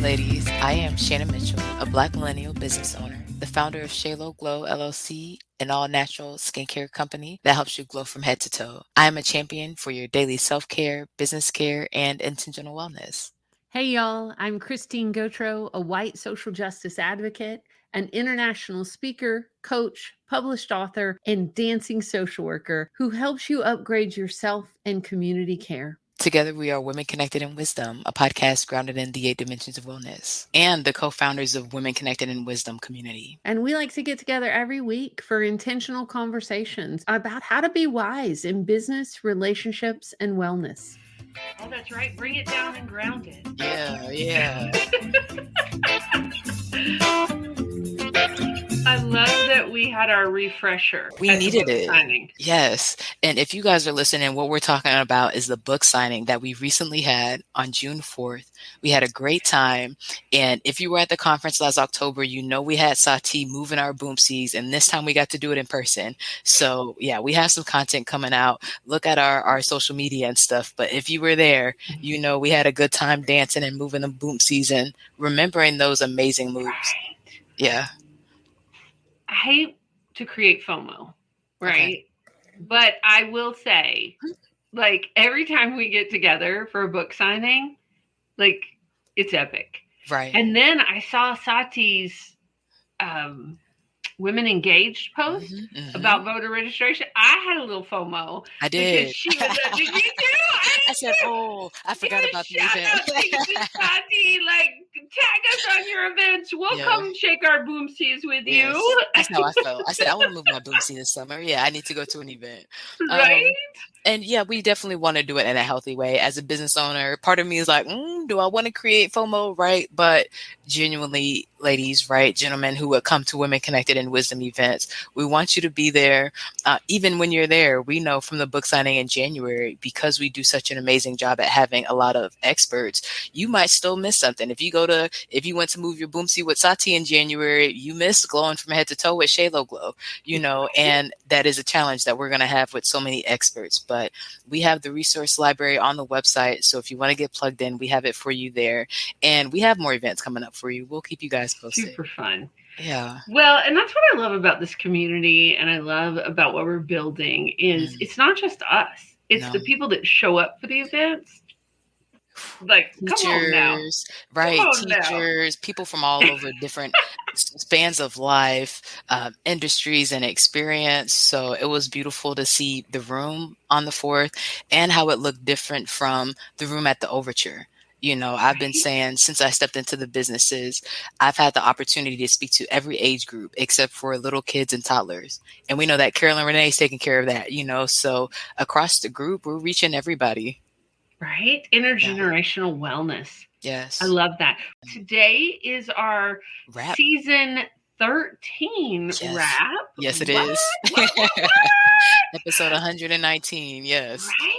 ladies. I am Shannon Mitchell, a Black millennial business owner, the founder of Shalo Glow LLC, an all-natural skincare company that helps you glow from head to toe. I am a champion for your daily self-care, business care, and intentional wellness. Hey, y'all. I'm Christine Gautreaux, a white social justice advocate, an international speaker, coach, published author, and dancing social worker who helps you upgrade yourself and community care. Together, we are Women Connected in Wisdom, a podcast grounded in the 8 dimensions of wellness, and the co-founders of Women Connected in Wisdom community. And we like to get together every week for intentional conversations about how to be wise in business, relationships, and wellness. Oh, that's right. Bring it down and ground it. Yeah. I love that we had our refresher. We needed it. Signing. Yes. And if you guys are listening, what we're talking about is the book signing that we recently had on June 4th. We had a great time. And if you were at the conference last October, you know we had Sati moving our boomsies, and this time we got to do it in person. So yeah, we have some content coming out. Look at our social media and stuff. But if you were there, you know we had a good time dancing and moving the boomsies and remembering those amazing moves. Right. Yeah. I hate to create FOMO, right? Okay. But I will say, like, every time we get together for a book signing, like, it's epic. Right. And then I saw Sati's Women Engaged post about voter registration. I had a little FOMO. I did. Because she was did you too? I said, oh, I forgot about the event. Sati, like, tag us on your events. We'll come shake our boomsies with you. That's how I felt. I said, I want to move my boomsie this summer. Yeah, I need to go to an event. Right? And yeah, we definitely want to do it in a healthy way. As a business owner, part of me is like, do I want to create FOMO? Right. But genuinely, ladies, right, gentlemen who would come to Women Connected in Wisdom events, we want you to be there. Even when you're there, we know from the book signing in January, because we do such an amazing job at having a lot of experts, you might still miss something. If you went to move your boomsie with Sati in January, you missed glowing from head to toe with Shalo Glow, and that is a challenge that we're going to have with so many experts. But we have the resource library on the website. So if you want to get plugged in, we have it for you there. And we have more events coming up for you. We'll keep you guys posted. Super fun. Yeah. Well, and that's what I love about this community, and I love about what we're building is it's not just us. It's the people that show up for the events. Like, teachers, come on now. Right? Teachers, people from all over different spans of life, industries, and experience. So it was beautiful to see the room on the 4th and how it looked different from the room at the Overture. I've been saying since I stepped into the businesses, I've had the opportunity to speak to every age group except for little kids and toddlers. And we know that Carolyn Renee is taking care of that, so across the group, we're reaching everybody. Right? Intergenerational wellness. Yes. I love that. Today is our season 13 wrap. Yes, it is. Episode 119. Yes. Right?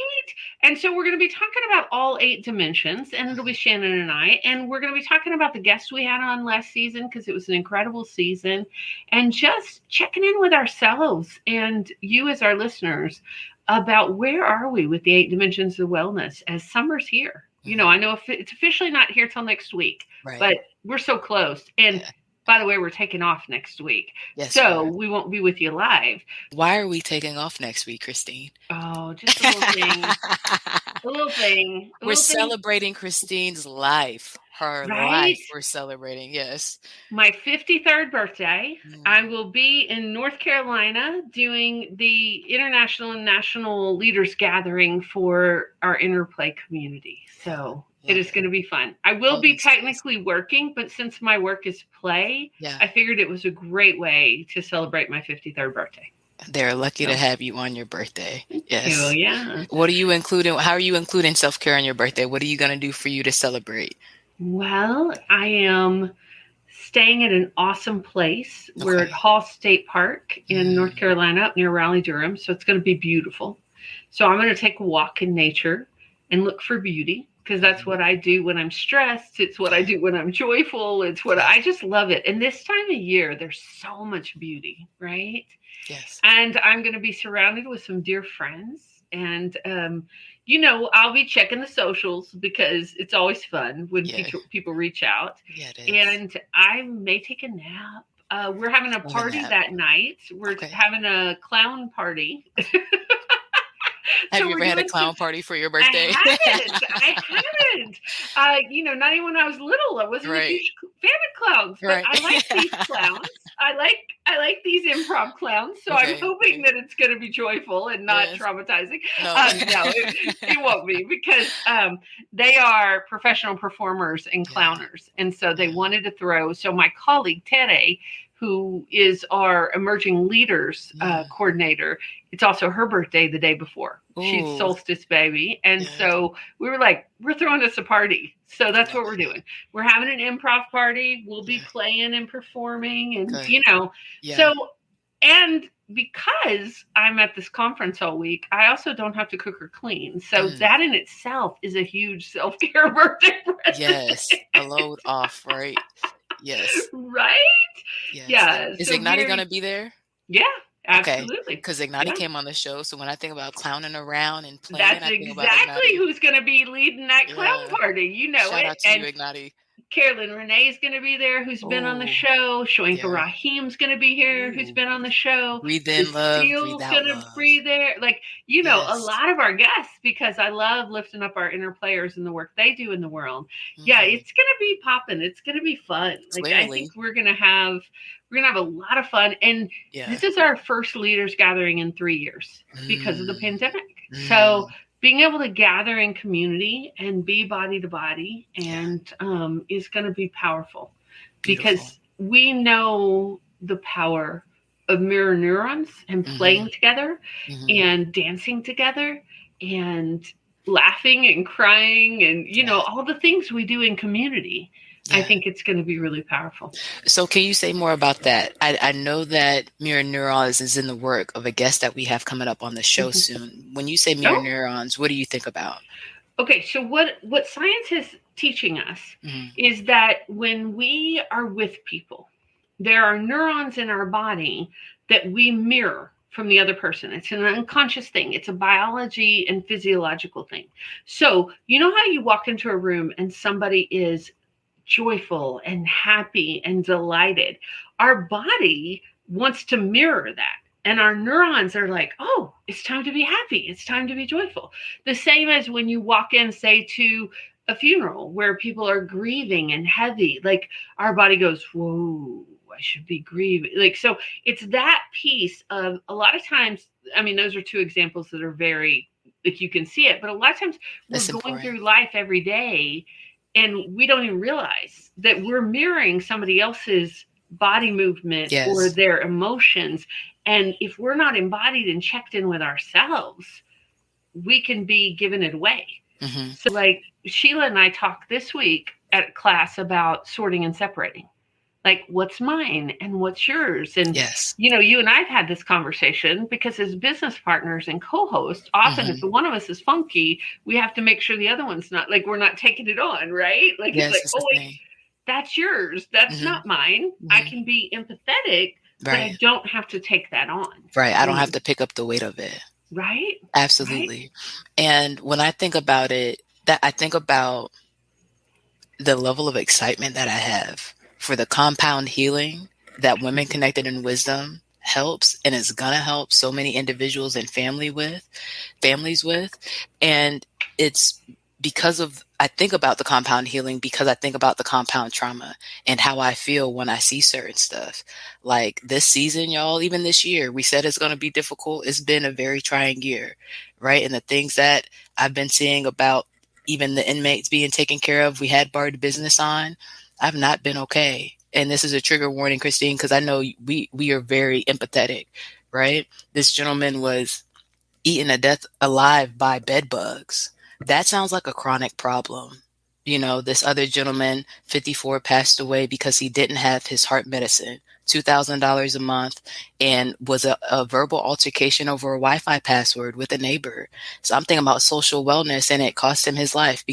And so we're going to be talking about all 8 dimensions, and it'll be Shannon and I, and we're going to be talking about the guests we had on last season because it was an incredible season, and just checking in with ourselves and you as our listeners about where are we with the 8 dimensions of wellness as summer's here. I know it's officially not here till next week, but we're so close. And by the way, we're taking off next week. Yes, so we won't be with you live. Why are we taking off next week, Christine? Oh, just a little thing. A little thing. We're celebrating Christine's life. Her life we're celebrating, yes. My 53rd birthday. I will be in North Carolina doing the International and National Leaders Gathering for our Interplay community. So it is going to be fun. I will be technically working, but since my work is play, I figured it was a great way to celebrate my 53rd birthday. They're lucky to have you on your birthday. Yes. Oh, yeah. What are you including? How are you including self-care on your birthday? What are you going to do for you to celebrate? Well, I am staying at an awesome place. Okay. We're at Hall State Park in North Carolina, up near Raleigh-Durham. So it's going to be beautiful. So I'm going to take a walk in nature and look for beauty, because that's what I do when I'm stressed. It's what I do when I'm joyful. It's what I just love it. And this time of year, there's so much beauty, right? Yes. And I'm going to be surrounded with some dear friends. And, I'll be checking the socials because it's always fun when people reach out. Yeah, it is. And I may take a nap. We're having a party that night. We're having a clown party. Have you ever had a clown party for your birthday? I haven't. Not even when I was little, I wasn't a huge fan of clowns. But I like these clowns. I like these improv clowns. So I'm hoping that it's going to be joyful and not traumatizing. No, it won't be, because they are professional performers and clowners, and so they wanted to throw. So my colleague Tere, who is our emerging leaders coordinator, it's also her birthday the day before. Ooh. She's solstice baby. And so we were like, we're throwing us a party. So that's what we're doing. We're having an improv party. We'll be playing and performing and, so, and because I'm at this conference all week, I also don't have to cook or clean. So that in itself is a huge self-care birthday present. Yes. A load off, right? Yes. Right? Yes. Yeah. Is Ignati going to be there? Yeah, absolutely. Because Ignati came on the show. So when I think about clowning around and playing, that's exactly who's going to be leading that clown party. You know Shout it. Out to you, Ignati. Carolyn Renee's going to be there, who's been on the show. Shoinka Rahim's going to be here, who's been on the show. Breathe in love, breathe out love. Be there. Like, a lot of our guests, because I love lifting up our inner players and the work they do in the world. Mm-hmm. Yeah, it's going to be popping. It's going to be fun. Like, I think we're going to have a lot of fun. And this is our first leaders gathering in 3 years because of the pandemic. So being able to gather in community and be body to body and is going to be powerful. Beautiful. Because we know the power of mirror neurons and playing together and dancing together and laughing and crying and, all the things we do in community. Yeah. I think it's going to be really powerful. So can you say more about that? I know that mirror neurons is in the work of a guest that we have coming up on the show soon. When you say mirror neurons, what do you think about? Okay, so what science is teaching us is that when we are with people, there are neurons in our body that we mirror from the other person. It's an unconscious thing. It's a biology and physiological thing. So you know how you walk into a room and somebody is joyful and happy and delighted. Our body wants to mirror that. And our neurons are like, oh, it's time to be happy. It's time to be joyful. The same as when you walk in, say, to a funeral where people are grieving and heavy, like our body goes, whoa, I should be grieving. Like, so it's that piece of a lot of times, I mean, those are two examples that are very, like you can see it, but a lot of times we're going through life every day and we don't even realize that we're mirroring somebody else's body movement or their emotions. And if we're not embodied and checked in with ourselves, we can be giving it away. So like Sheila and I talked this week at class about sorting and separating. Like, what's mine and what's yours? And, you and I've had this conversation because as business partners and co-hosts, often if one of us is funky, we have to make sure the other one's not, like, we're not taking it on, right? Like, it's like, oh, wait, that's yours. That's not mine. I can be empathetic, but I don't have to take that on. Right. I don't have to pick up the weight of it. Right. Absolutely. Right. And when I think about it, I think about the level of excitement that I have for the compound healing that Women Connected in Wisdom helps and is going to help so many individuals and families with. And it's because of, I think about the compound healing because I think about the compound trauma and how I feel when I see certain stuff. Like this season, y'all, even this year, we said it's going to be difficult. It's been a very trying year, right? And the things that I've been seeing about even the inmates being taken care of, we had Barred Business on. I've not been okay. And this is a trigger warning, Christine, because I know we are very empathetic, right? This gentleman was eaten to death alive by bed bugs. That sounds like a chronic problem. This other gentleman, 54, passed away because he didn't have his heart medicine, $2,000 a month, and was a verbal altercation over a Wi-Fi password with a neighbor. So I'm thinking about social wellness, and it cost him his life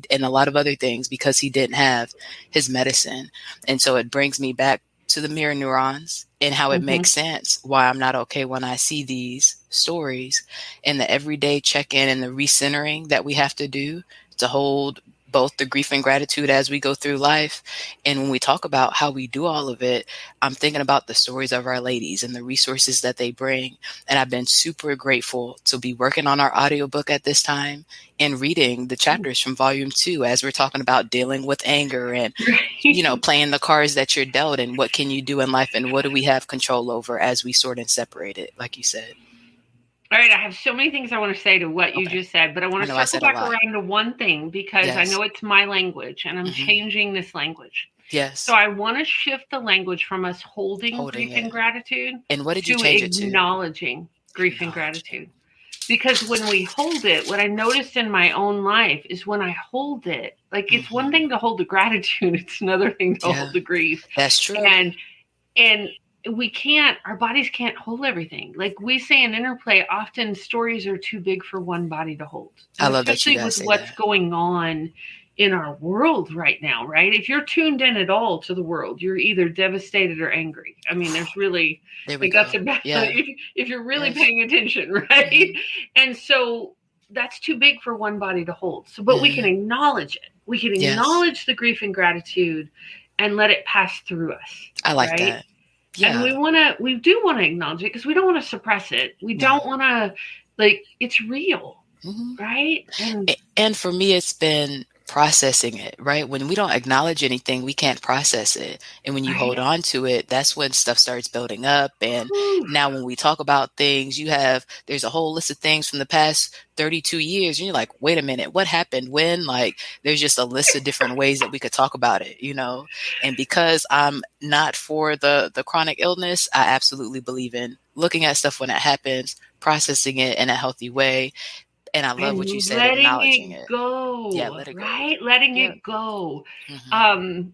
and a lot of other things because he didn't have his medicine. And so it brings me back to the mirror neurons and how it makes sense why I'm not okay when I see these stories, and the everyday check-in and the recentering that we have to do to hold both the grief and gratitude as we go through life. And when we talk about how we do all of it, I'm thinking about the stories of our ladies and the resources that they bring. And I've been super grateful to be working on our audiobook at this time and reading the chapters from volume 2 as we're talking about dealing with anger and, you know, playing the cards that you're dealt and what can you do in life and what do we have control over as we sort and separate it, like you said. All right, I have so many things I want to say to what you just said, but I want to circle back around to one thing because I know it's my language and I'm changing this language. Yes. So I want to shift the language from us holding grief and gratitude and what did you change it to? Acknowledging grief and gratitude. Because when we hold it, what I noticed in my own life is when I hold it, like it's one thing to hold the gratitude, it's another thing to hold the grief. That's true. And we can't, our bodies can't hold everything. Like we say in Interplay, often stories are too big for one body to hold. I love that you guys say that. Especially with what's going on in our world right now, right? If you're tuned in at all to the world, you're either devastated or angry. I mean, there's really, that's about, if you're really paying attention, right? And so that's too big for one body to hold. So, but we can acknowledge it. We can acknowledge the grief and gratitude and let it pass through us. I like that. Yeah. And we do want to acknowledge it because we don't want to suppress it. We don't want to, like, it's real, right? And for me, it's been processing it, right? When we don't acknowledge anything, we can't process it. And when you hold on to it, that's when stuff starts building up. And now when we talk about things, there's a whole list of things from the past 32 years. And you're like, wait a minute, what happened when? Like, there's just a list of different ways that we could talk about it, you know? And because I'm not for the chronic illness, I absolutely believe in looking at stuff when it happens, processing it in a healthy way. And I love what you said, acknowledging it. Go. Yeah, let it go. Right? Letting it go. For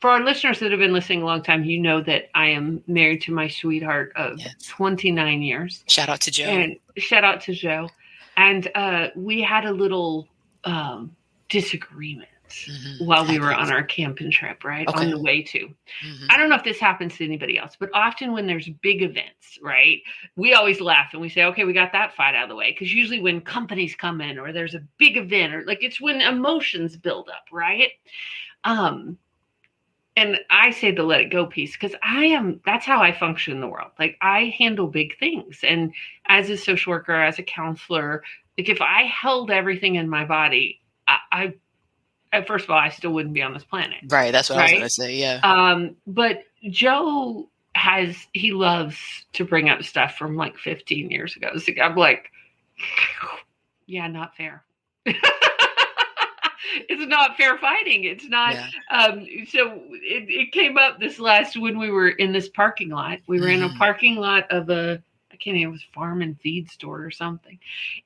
our listeners that have been listening a long time, you know that I am married to my sweetheart of 29 years. Shout out to Joe. And we had a little disagreement while we were on our camping trip, right? On the way to. I don't know if this happens to anybody else, but often when there's big events, right? We always laugh and we say, okay, we got that fight out of the way. Because usually when companies come in or there's a big event or like it's when emotions build up, right? And I say the let it go piece because that's how I function in the world. Like I handle big things. And as a social worker, as a counselor, like if I held everything in my body, I first of all, I still wouldn't be on this planet. Right. That's what I was going to say. Yeah. But Joe he loves to bring up stuff from like 15 years ago. So I'm like, yeah, not fair. It's not fair fighting. It's not. So it came up when we were in this parking lot. We were in a parking lot of it was farm and feed store or something.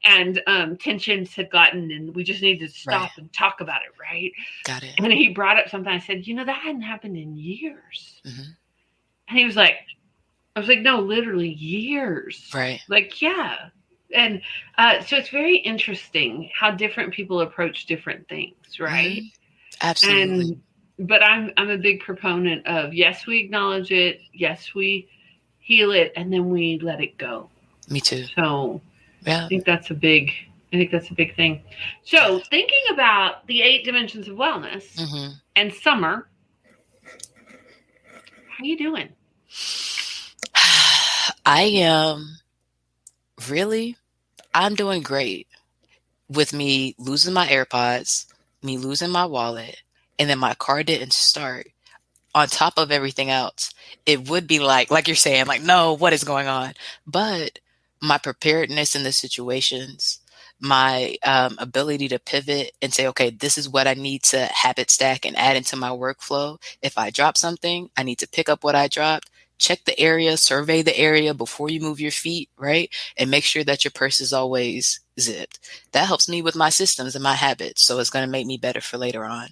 And tensions had gotten, and we just needed to stop and talk about it, right? Got it. And he brought up something. I said, that hadn't happened in years. And he was like, I was like, no, literally years. Right. Like, yeah. And so it's very interesting how different people approach different things, right? Absolutely. But I'm a big proponent of, yes, we acknowledge it. Yes, we heal it, and then we let it go. Me too. So I think that's a big thing. So thinking about the 8 dimensions of wellness and summer, how you doing? I'm doing great with me losing my AirPods, me losing my wallet, and then my car didn't start. On top of everything else, it would be like you're saying, like, no, what is going on? But my preparedness in the situations, my ability to pivot and say, okay, this is what I need to habit stack and add into my workflow. If I drop something, I need to pick up what I dropped, check the area, survey the area before you move your feet, right? And make sure that your purse is always zipped. That helps me with my systems and my habits. So it's going to make me better for later on.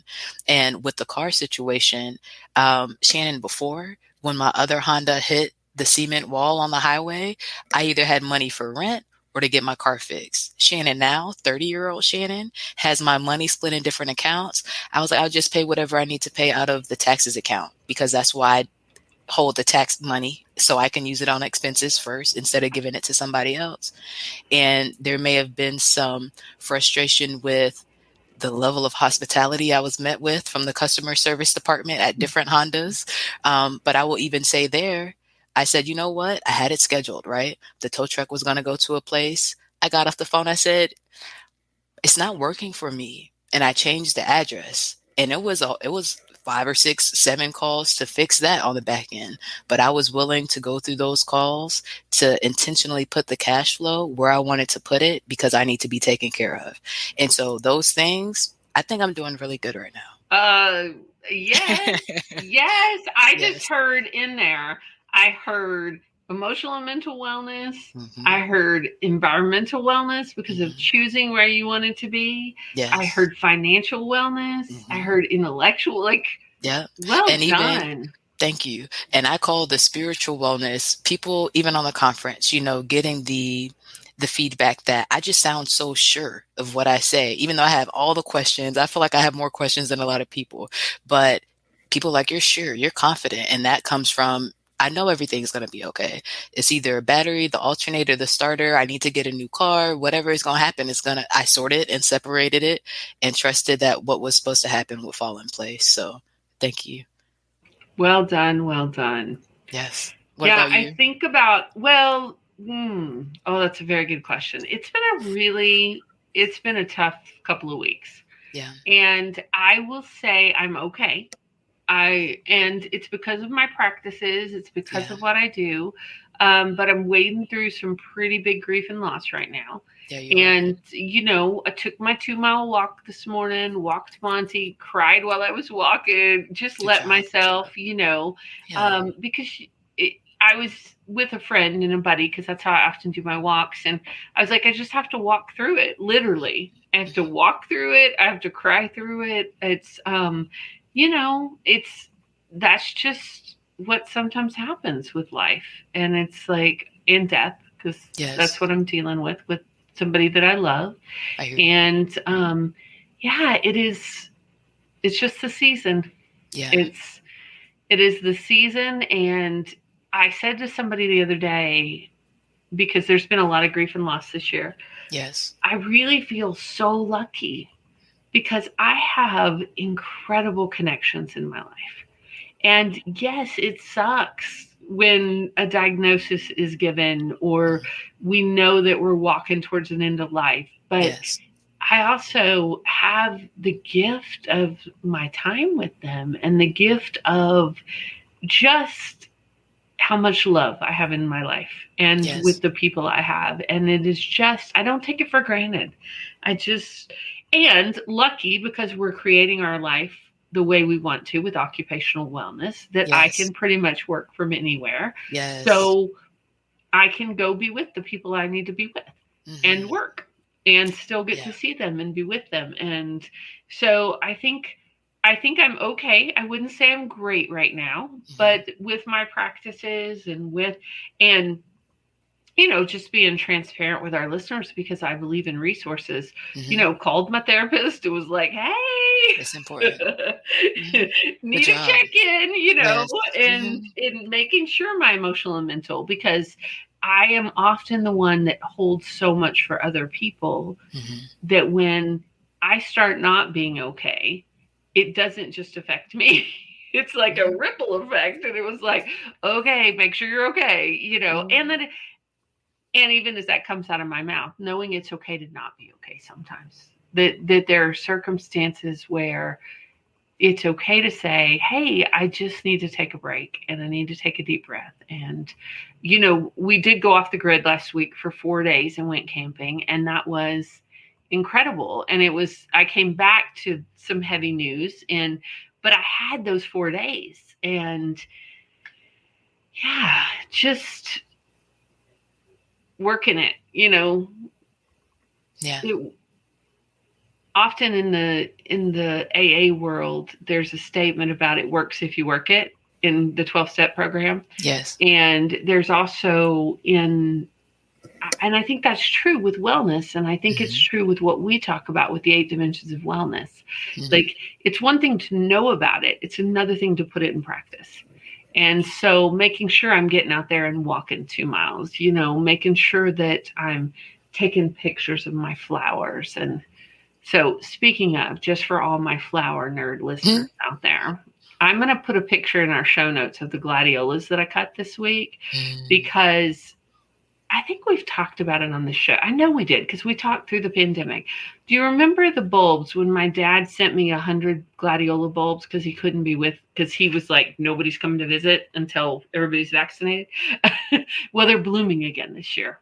And with the car situation, Shannon, before, when my other Honda hit the cement wall on the highway, I either had money for rent or to get my car fixed. Shannon now, 30-year-old Shannon, has my money split in different accounts. I was like, I'll just pay whatever I need to pay out of the taxes account because that's why hold the tax money so I can use it on expenses first instead of giving it to somebody else. And there may have been some frustration with the level of hospitality I was met with from the customer service department at different Hondas. But I will even say there, I said, you know what? I had it scheduled, right? The tow truck was going to go to a place. I got off the phone. I said, it's not working for me. And I changed the address. And it was 5 or 6, 7 calls to fix that on the back end. But I was willing to go through those calls to intentionally put the cash flow where I wanted to put it because I need to be taken care of. And so those things, I think I'm doing really good right now. Yes. Yes. I Yes. just heard in there, I heard emotional and mental wellness. Mhm. I heard environmental wellness because of Mhm. choosing where you wanted to be. Yes. I heard financial wellness. I Mhm. heard intellectual, like, Yeah. well And even, done. thank you. And I call the spiritual wellness, people, even on the conference, getting the feedback that I just sound so sure of what I say, even though I have all the questions. I feel like I have more questions than a lot of people, but people like, you're sure, you're confident. And that comes from, I know everything's going to be okay. It's either a battery, the alternator, the starter. I need to get a new car, whatever is going to happen. I sorted and separated it and trusted that what was supposed to happen would fall in place. So thank you. Well done. Well done. Yes. What Yeah, about you? I think about, that's a very good question. It's been a tough couple of weeks. Yeah. And I will say I'm okay. And it's because of my practices. It's because of what I do. But I'm wading through some pretty big grief and loss right now. Yeah, you are. And, I took my 2-mile walk this morning, walked Monty, cried while I was walking, just Good let job, myself, Yeah. because I was with a friend and a buddy, because that's how I often do my walks. And I was like, I just have to walk through it. Literally. I have to walk through it. I have to cry through it. That's just what sometimes happens with life. And it's like in death, because Yes. that's what I'm dealing with somebody that I love. I hear you. And it's just the season. Yeah. It is the season. And I said to somebody the other day, because there's been a lot of grief and loss this year. Yes. I really feel so lucky because I have incredible connections in my life. And yes, it sucks when a diagnosis is given or we know that we're walking towards an end of life. But Yes. I also have the gift of my time with them and the gift of just how much love I have in my life and Yes. with the people I have. And it is just, I don't take it for granted. And lucky because we're creating our life the way we want to with occupational wellness, that I Yes. can pretty much work from anywhere. Yes. So I can go be with the people I need to be with and work and still get to see them and be with them. And so I think I'm okay. I wouldn't say I'm great right now, but with my practices and just being transparent with our listeners, because I believe in resources, called my therapist. It was like, hey, it's important. Need a check-in, Yes. and in making sure my emotional and mental, because I am often the one that holds so much for other people that when I start not being okay, it doesn't just affect me. It's like a ripple effect. And it was like, okay, make sure you're okay, and even as that comes out of my mouth, knowing it's okay to not be okay sometimes, that there are circumstances where it's okay to say, hey, I just need to take a break and I need to take a deep breath. And, we did go off the grid last week for 4 days and went camping, and that was incredible. And I came back to some heavy news, but I had those 4 days, and just working it, often in the AA world, there's a statement about it works if you work it in the 12-step program. Yes. And there's also and I think that's true with wellness. And I think it's true with what we talk about with the 8 dimensions of wellness. Like, it's one thing to know about it. It's another thing to put it in practice. And so making sure I'm getting out there and walking 2 miles, making sure that I'm taking pictures of my flowers. And so speaking of, just for all my flower nerd listeners out there, I'm going to put a picture in our show notes of the gladiolas that I cut this week, because I think we've talked about it on the show. I know we did, because we talked through the pandemic. Do you remember the bulbs when my dad sent me 100 gladiola bulbs because he couldn't be because he was like, nobody's coming to visit until everybody's vaccinated? Well, they're blooming again this year.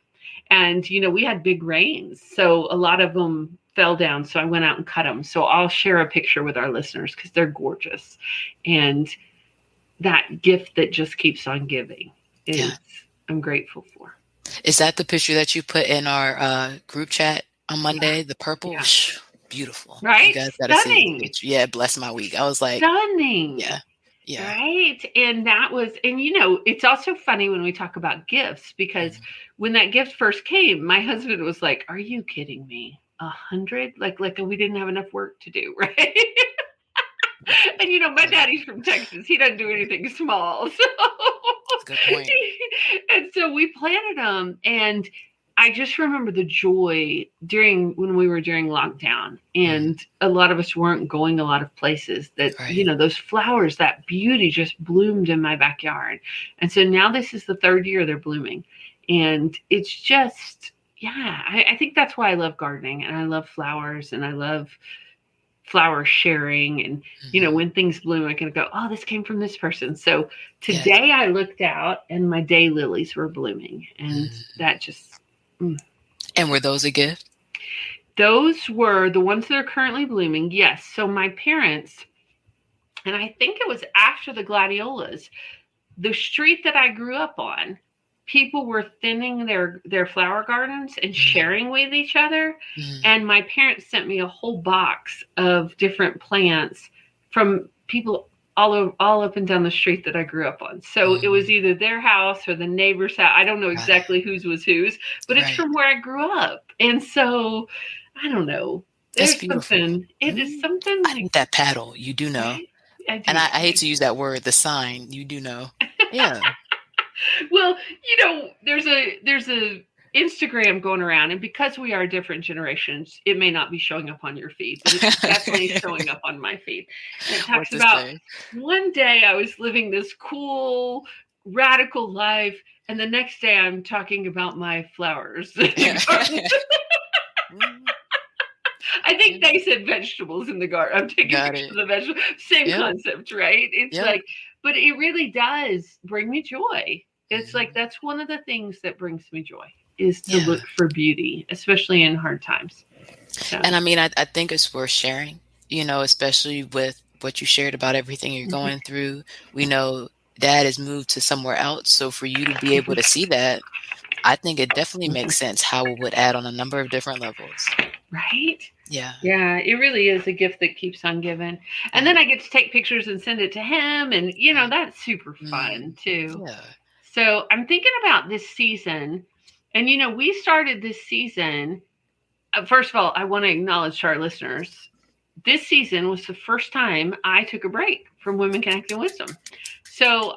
And, we had big rains, so a lot of them fell down. So I went out and cut them. So I'll share a picture with our listeners because they're gorgeous. And that gift that just keeps on giving I'm grateful for. Is that the picture that you put in our group chat on Monday? The purple? Yeah. Beautiful. Right? You guys gotta see the picture. Yeah, bless my week. I was like, stunning. Yeah. Right. And that was, and it's also funny when we talk about gifts, because when that gift first came, my husband was like, are you kidding me? 100? Like we didn't have enough work to do, right? And my daddy's from Texas. He doesn't do anything small. So. That's a good point. And so we planted them, and I just remember the joy when we were during lockdown, and a lot of us weren't going a lot of places, that, those flowers, that beauty just bloomed in my backyard. And so now this is the third year they're blooming, and it's just, I think that's why I love gardening, and I love flowers, and I love flower sharing. And, when things bloom, I can go, oh, this came from this person. So today I looked out and my daylilies were blooming, and that just, And were those a gift? Those were the ones that are currently blooming. Yes. So my parents, and I think it was after the gladiolas, the street that I grew up on, people were thinning their flower gardens and sharing with each other. And my parents sent me a whole box of different plants from people all up and down the street that I grew up on. So it was either their house or the neighbor's house. I don't know exactly whose was whose, but it's from where I grew up. And so I don't know. There's something. It is something. I need that paddle. You do know. I do. And I hate to use that word, the sign. You do know. Yeah. Well, there's a Instagram going around, and because we are different generations, it may not be showing up on your feed, but it's definitely showing up on my feed. And it talks about one day I was living this cool, radical life, and the next day I'm talking about my flowers. I think they said vegetables in the garden. I'm taking pictures of the vegetables. Same concept, right? It's like, but it really does bring me joy. It's like, that's one of the things that brings me joy, is to look for beauty, especially in hard times. So. And I mean, I think it's worth sharing, especially with what you shared about everything you're going through. We know Dad has moved to somewhere else. So for you to be able to see that, I think it definitely makes sense how it would add on a number of different levels. Right? Yeah. Yeah, it really is a gift that keeps on giving. And then I get to take pictures and send it to him. And, that's super fun too. Yeah. So I'm thinking about this season. And, we started this season. First of all, I want to acknowledge to our listeners, this season was the first time I took a break from Women Connecting Wisdom. So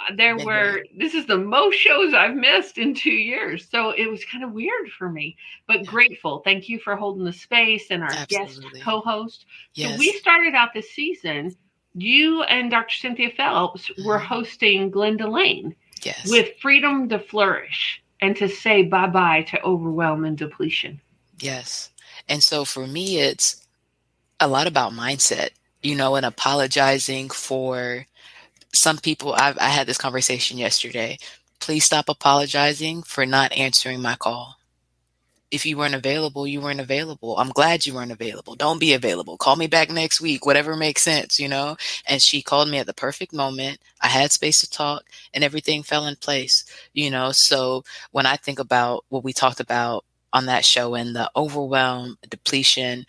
this is the most shows I've missed in 2 years. So it was kind of weird for me, but grateful. Thank you for holding the space, and our guest co-host. Yes. So we started out this season. You and Dr. Cynthia Phelps were hosting Glenda Lane with Freedom to Flourish, and to say bye-bye to overwhelm and depletion. Yes. And so for me, it's a lot about mindset, and apologizing for some people. I had this conversation yesterday. Please stop apologizing for not answering my call. If you weren't available, you weren't available. I'm glad you weren't available. Don't be available. Call me back next week, whatever makes sense, And she called me at the perfect moment. I had space to talk, and everything fell in place, So when I think about what we talked about on that show, and the overwhelm, depletion,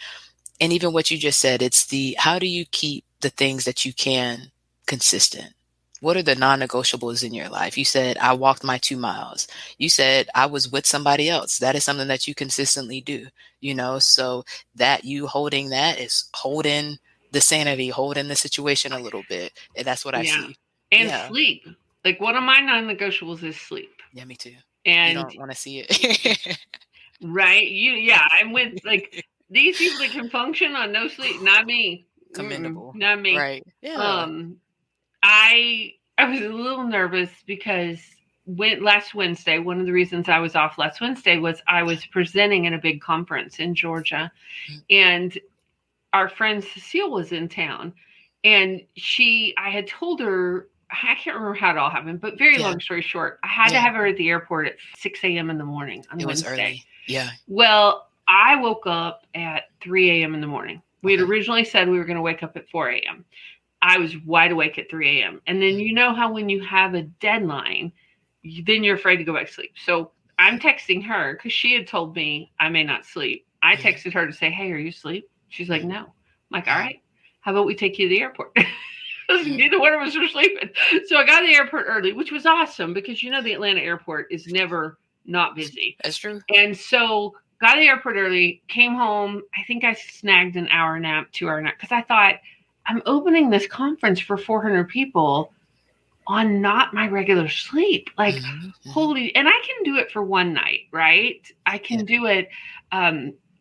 and even what you just said, it's how do you keep the things that you can consistent? What are the non-negotiables in your life? You said, I walked my 2 miles. You said, I was with somebody else. That is something that you consistently do, so that you holding that is holding the sanity, holding the situation a little bit. And that's what I see. And sleep. Like, one of my non-negotiables is sleep. Yeah, me too. And you don't want to see it. right, I'm with like these people that can function on no sleep. Not me. Commendable. Not me. Right. Yeah. I was a little nervous because last Wednesday, one of the reasons I was off last Wednesday was I was presenting at a big conference in Georgia, and our friend Cecile was in town, and I had told her, I can't remember how it all happened, but very long story short, I had to have her at the airport at 6 a.m. in the morning on Wednesday. Was early. Yeah. Well, I woke up at 3 a.m. in the morning. We had originally said we were going to wake up at 4 a.m. I was wide awake at 3 a.m. And then you know how when you have a deadline, then you're afraid to go back to sleep. So I'm texting her because she had told me I may not sleep. I texted her to say, hey, are you asleep? She's like, no. I'm like, all right, how about we take you to the airport? Neither one of us are sleeping. So I got to the airport early, which was awesome because, the Atlanta airport is never not busy. That's true. And so got to the airport early, came home. I think I snagged an hour nap, 2 hour nap, because I thought, I'm opening this conference for 400 people on not my regular sleep. Like, holy, and I can do it for one night, right? I can do it.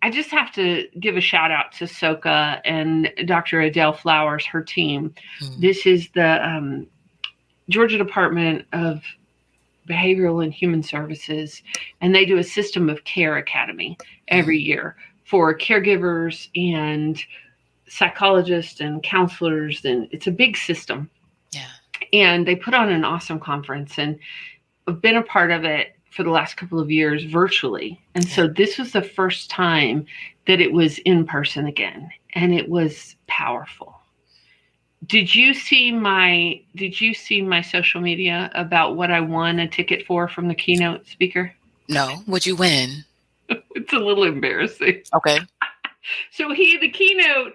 I just have to give a shout out to Soka and Dr. Adele Flowers, her team. This is the Georgia Department of Behavioral and Human Services, and they do a system of care academy every year for caregivers and psychologists and counselors, and it's a big system. Yeah. And they put on an awesome conference, and I've been a part of it for the last couple of years virtually. And so this was the first time that it was in person again, and it was powerful. Did you see my social media about what I won a ticket for from the keynote speaker? No. What'd you win? It's a little embarrassing. Okay. So the keynote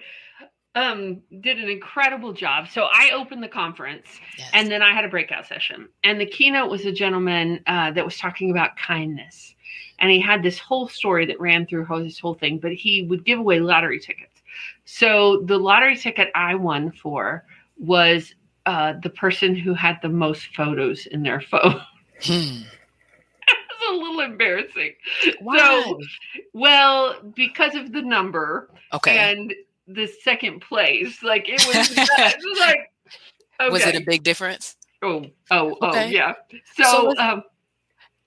did an incredible job. So I opened the conference, and then I had a breakout session. And the keynote was a gentleman that was talking about kindness. And he had this whole story that ran through his whole thing, but he would give away lottery tickets. So the lottery ticket I won for was the person who had the most photos in their phone. It was a little embarrassing. Why? So, well, because of the number. Okay. And the second place, like it was like, okay. Was it a big difference? Okay. Yeah. So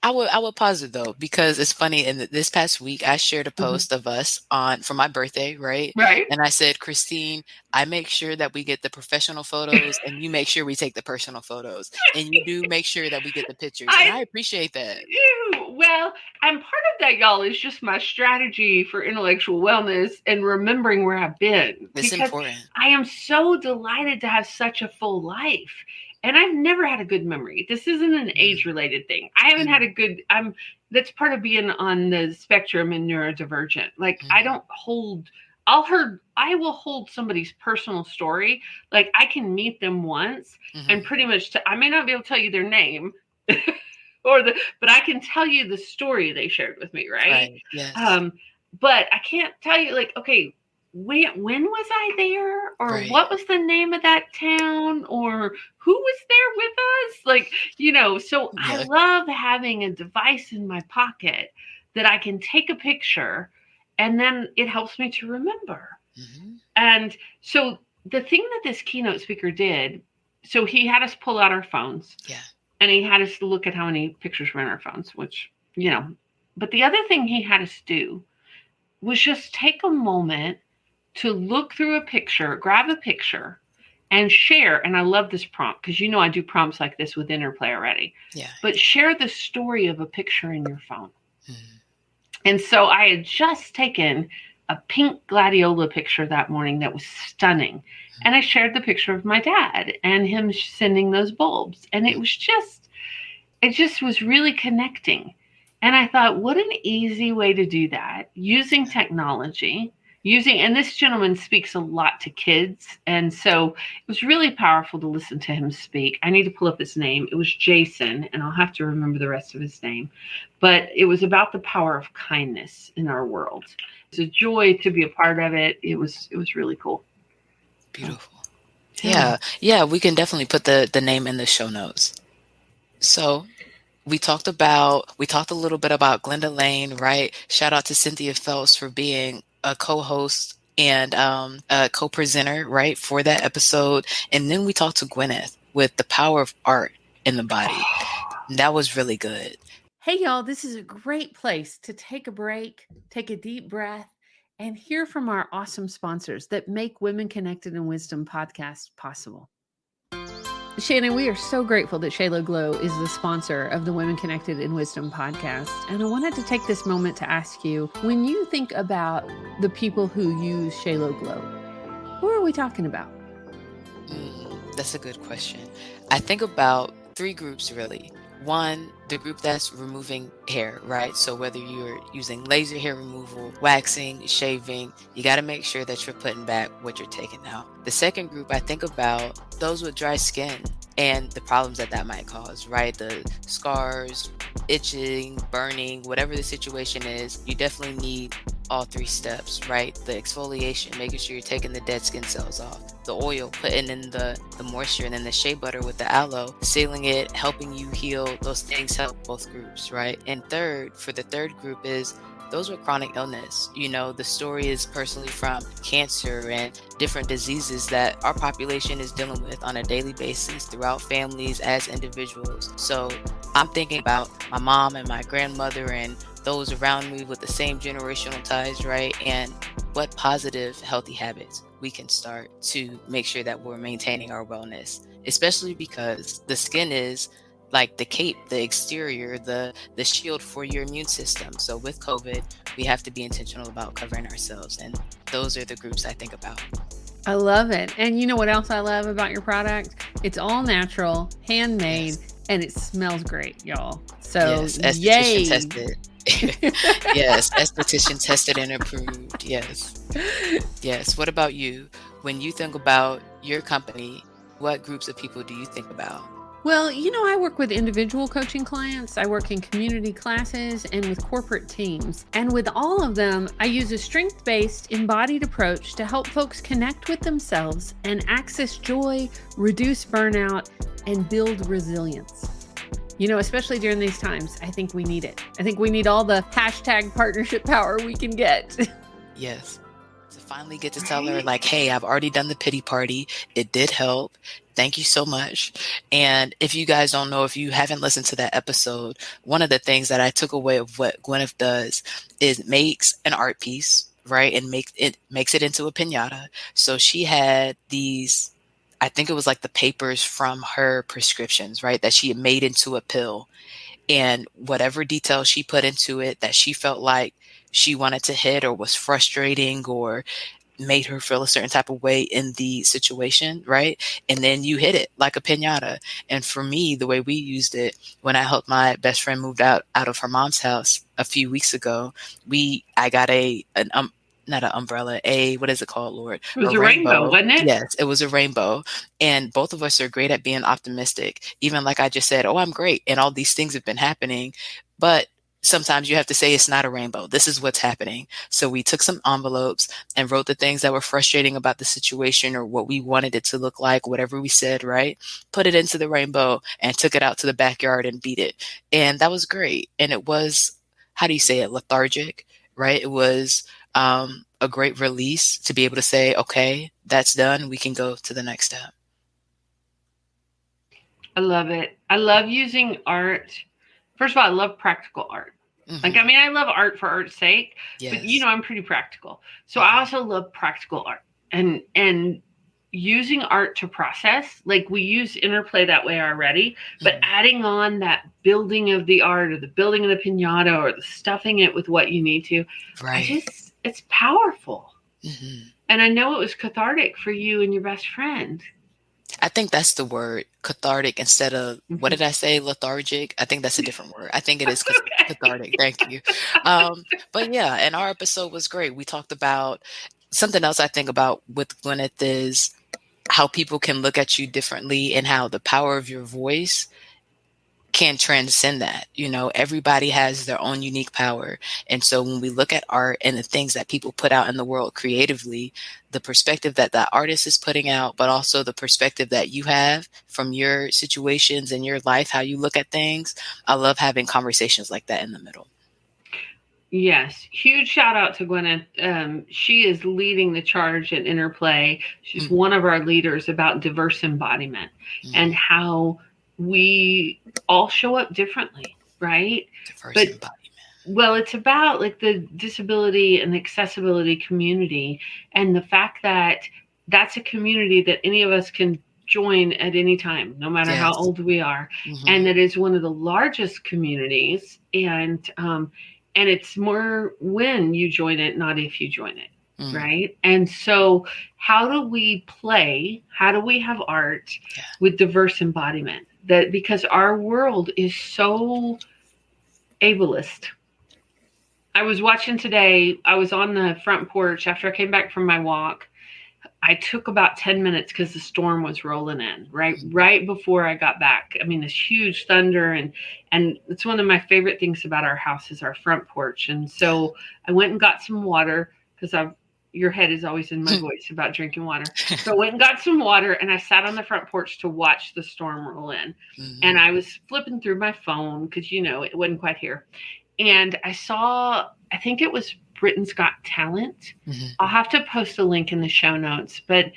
I would pause it though, because it's funny. In this past week, I shared a post of us for my birthday, right? Right. And I said, Christine, I make sure that we get the professional photos, and you make sure we take the personal photos, and you do make sure that we get the pictures. And I appreciate that. Well, and part of that, y'all, is just my strategy for intellectual wellness and remembering where I've been. It's important. I am so delighted to have such a full life. And I've never had a good memory. This isn't an age-related thing. I haven't had that's part of being on the spectrum and neurodivergent. Like, I will hold somebody's personal story. Like, I can meet them once and pretty much, I may not be able to tell you their name but I can tell you the story they shared with me. Right. Yes. But I can't tell you, like, okay, when was I there, or what was the name of that town, or who was there with us? Like, so I love having a device in my pocket that I can take a picture, and then it helps me to remember. And so the thing that this keynote speaker did, so he had us pull out our phones, and he had us look at how many pictures were in our phones, which, but the other thing he had us do was just take a moment to look through a picture, grab a picture, and share. And I love this prompt because I do prompts like this with Interplay already. Yeah. But share the story of a picture in your phone. And so I had just taken a pink gladiola picture that morning that was stunning. And I shared the picture of my dad and him sending those bulbs. And it just was really connecting. And I thought, what an easy way to do that, using technology. And this gentleman speaks a lot to kids. And so it was really powerful to listen to him speak. I need to pull up his name. It was Jason, and I'll have to remember the rest of his name. But it was about the power of kindness in our world. It's a joy to be a part of it. It was really cool. Beautiful. Yeah. We can definitely put the name in the show notes. So we talked a little bit about Glenda Lane, right? Shout out to Cynthia Phelps for being a co-host and a co-presenter, right, for that episode. And then we talked to Gwyneth with the power of art in the body. That was really good. Hey, y'all, this is a great place to take a break, take a deep breath, and hear from our awesome sponsors that make Women Connected in Wisdom podcast possible. Shannon, we are so grateful that Shayla Glow is the sponsor of the Women Connected in Wisdom podcast. And I wanted to take this moment to ask you, when you think about the people who use Shayla Glow, who are we talking about? That's a good question. I think about 3 groups, really. One, the group that's removing hair, right? So whether you're using laser hair removal, waxing, shaving, you got to make sure that you're putting back what you're taking out. The second group, I think about those with dry skin and the problems that might cause, right? The scars, itching, burning, whatever the situation is, you definitely need all 3 steps, right? The exfoliation, making sure you're taking the dead skin cells off. The oil, putting in the moisture, and then the shea butter with the aloe, sealing it, helping you heal. Those things help both groups, right? And third, for the third group is those with chronic illness. You know, the story is personally from cancer and different diseases that our population is dealing with on a daily basis throughout families as individuals. So I'm thinking about my mom and my grandmother and those around me with the same generational ties, right? And what positive, healthy habits we can start to make sure that we're maintaining our wellness, especially because the skin is like the cape, the exterior, the shield for your immune system. So with COVID, we have to be intentional about covering ourselves. And those are the groups I think about. I love it. And you know what else I love about your product? It's all natural, handmade, and it smells great, y'all. So yes, yay. Tested. Yes, esthetician tested and approved. Yes. What about you? When you think about your company, what groups of people do you think about? Well, you know, I work with individual coaching clients. I work in community classes and with corporate teams. And with all of them, I use a strength-based, embodied approach to help folks connect with themselves and access joy, reduce burnout, and build resilience. You know, especially during these times, I think we need it. I think we need all the hashtag partnership power we can get. Yes. To finally get to tell her, like, hey, I've already done the pity party. It did help. Thank you so much. And if you guys don't know, if you haven't listened to that episode, one of the things that I took away of what Gwyneth does is makes an art piece, right? And makes it into a piñata. So she had these, I think it was like the papers from her prescriptions, right? That she had made into a pill. And whatever detail she put into it that she felt like she wanted to hit or was frustrating or made her feel a certain type of way in the situation, right? And then you hit it like a piñata. And for me, the way we used it, when I helped my best friend move out of her mom's house a few weeks ago, I got not an umbrella, what is it called, Lord? It was a rainbow, wasn't it? Yes, it was a rainbow. And both of us are great at being optimistic. Even like I just said, oh, I'm great. And all these things have been happening. But sometimes you have to say it's not a rainbow. This is what's happening. So we took some envelopes and wrote the things that were frustrating about the situation or what we wanted it to look like, whatever we said, right? Put it into the rainbow and took it out to the backyard and beat it. And that was great. And it was, how do you say it? Lethargic, right? It was a great release to be able to say, okay, that's done. We can go to the next step. I love it. I love using art. First of all, I love practical art. Mm-hmm. Like, I mean, I love art for art's sake, but you know, I'm pretty practical. So I also love practical art and using art to process. Like, we use Interplay that way already, but adding on that building of the art or the building of the piñata or the stuffing it with what you need to, right? It's powerful. Mm-hmm. And I know it was cathartic for you and your best friend. I think that's the word, cathartic, instead of, what did I say, lethargic? I think that's a different word. I think it is cathartic. Thank you. But yeah, and our episode was great. We talked about something else I think about with Gwyneth is how people can look at you differently and how the power of your voice can transcend that. Everybody has their own unique power. And so when we look at art and the things that people put out in the world creatively, the perspective that the artist is putting out, but also the perspective that you have from your situations and your life, how you look at things, I love having conversations like that in the middle. Yes. Huge shout out to Gwyneth. She is leading the charge at Interplay. She's one of our leaders about diverse embodiment and how we all show up differently, right? Diverse embodiment. Well, it's about like the disability and accessibility community and the fact that that's a community that any of us can join at any time, no matter how old we are. And that is one of the largest communities. And it's more when you join it, not if you join it. Right. And so how do we play? How do we have art with diverse embodiment? That because our world is so ableist. I was watching today. I was on the front porch after I came back from my walk. I took about 10 minutes because the storm was rolling in right before I got back. I mean, this huge thunder and it's one of my favorite things about our house is our front porch. And so I went and got some water because your head is always in my voice about drinking water. So I went and got some water and I sat on the front porch to watch the storm roll in. And I was flipping through my phone because, it wasn't quite here. And I saw, I think it was Britain's Got Talent. I'll have to post a link in the show notes, but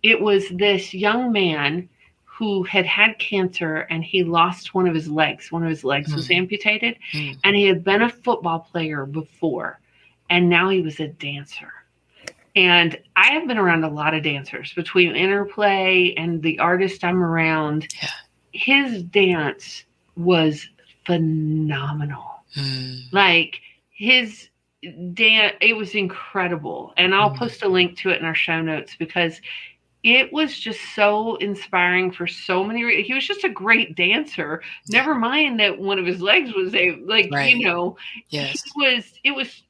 it was this young man who had cancer and he lost one of his legs. One of his legs was amputated and he had been a football player before and now he was a dancer. And I have been around a lot of dancers between Interplay and the artist I'm around. His dance was phenomenal. Like his dance, it was incredible. And I'll post a link to it in our show notes because it was just so inspiring for so many reasons. He was just a great dancer. Never mind that one of his legs was it was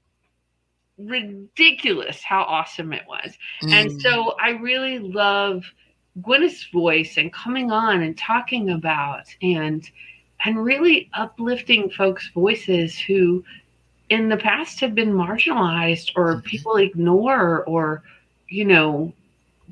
ridiculous how awesome it was. And so I really love Gwyneth's voice and coming on and talking about and really uplifting folks' voices who in the past have been marginalized or people ignore or,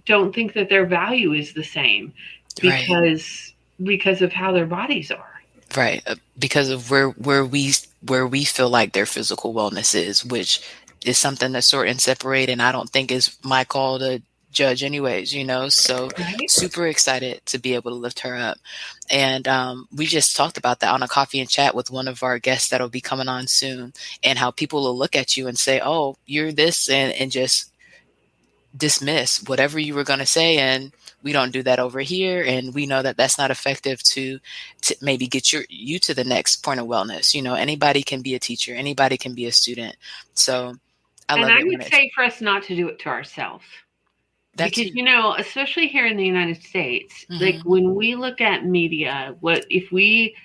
don't think that their value is the same because of how their bodies are. Right. Because of where we feel like their physical wellness is, which is something to sort and separate. And I don't think is my call to judge anyways, so super excited to be able to lift her up. And we just talked about that on a coffee and chat with one of our guests that'll be coming on soon, and how people will look at you and say, oh, you're this, and just dismiss whatever you were going to say. And we don't do that over here. And we know that that's not effective to maybe get you to the next point of wellness. Anybody can be a teacher. Anybody can be a student. So I would say for us not to do it to ourselves. Because, especially here in the United States, like when we look at media, if we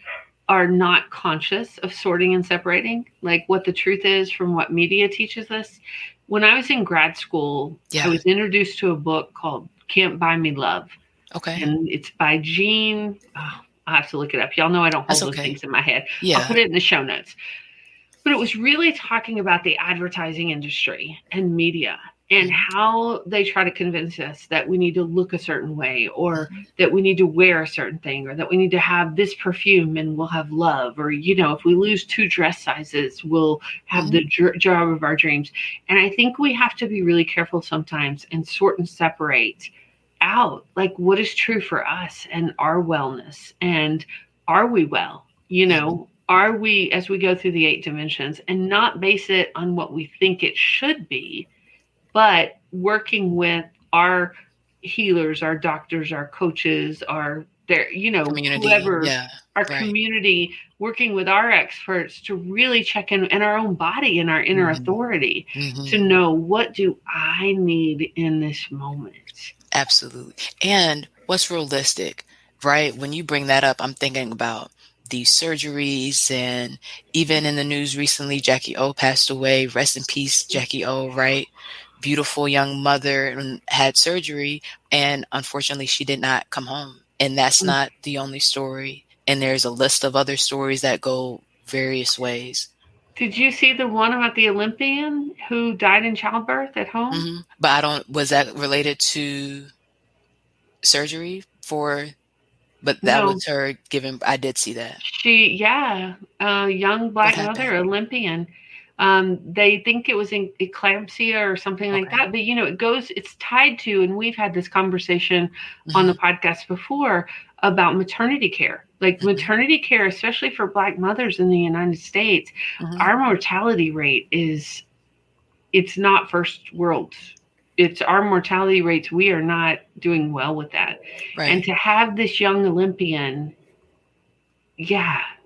are not conscious of sorting and separating, like what the truth is from what media teaches us. When I was in grad school, I was introduced to a book called Can't Buy Me Love. Okay. And it's by Jean. Oh, I'll have to look it up. Y'all know I don't hold those things in my head. I'll put it in the show notes. But it was really talking about the advertising industry and media and how they try to convince us that we need to look a certain way or that we need to wear a certain thing or that we need to have this perfume and we'll have love or, if we lose 2 dress sizes, we'll have the job of our dreams. And I think we have to be really careful sometimes and sort and separate out like what is true for us and our wellness. And are we well? Are we, as we go through the 8 dimensions, and not base it on what we think it should be, but working with our healers, our doctors, our coaches, community, whoever, our community, working with our experts to really check in our own body and our inner authority to know, what do I need in this moment? Absolutely. And what's realistic, right? When you bring that up, I'm thinking about these surgeries, and even in the news recently, Jackie O passed away. Rest in peace, Jackie O, right? Beautiful young mother, and had surgery, and unfortunately she did not come home. And that's not the only story. And there's a list of other stories that go various ways. Did you see the one about the Olympian who died in childbirth at home? Mm-hmm. But was that related to surgery but that No. was her giving, I did see that. Young Black mother, Olympian. They think it was in eclampsia or something like that. But, it's tied to, and we've had this conversation on the podcast before about maternity care. Like maternity care, especially for Black mothers in the United States, our mortality rate it's not first world. It's our mortality rates. We are not doing well with that. Right. And to have this young Olympian, it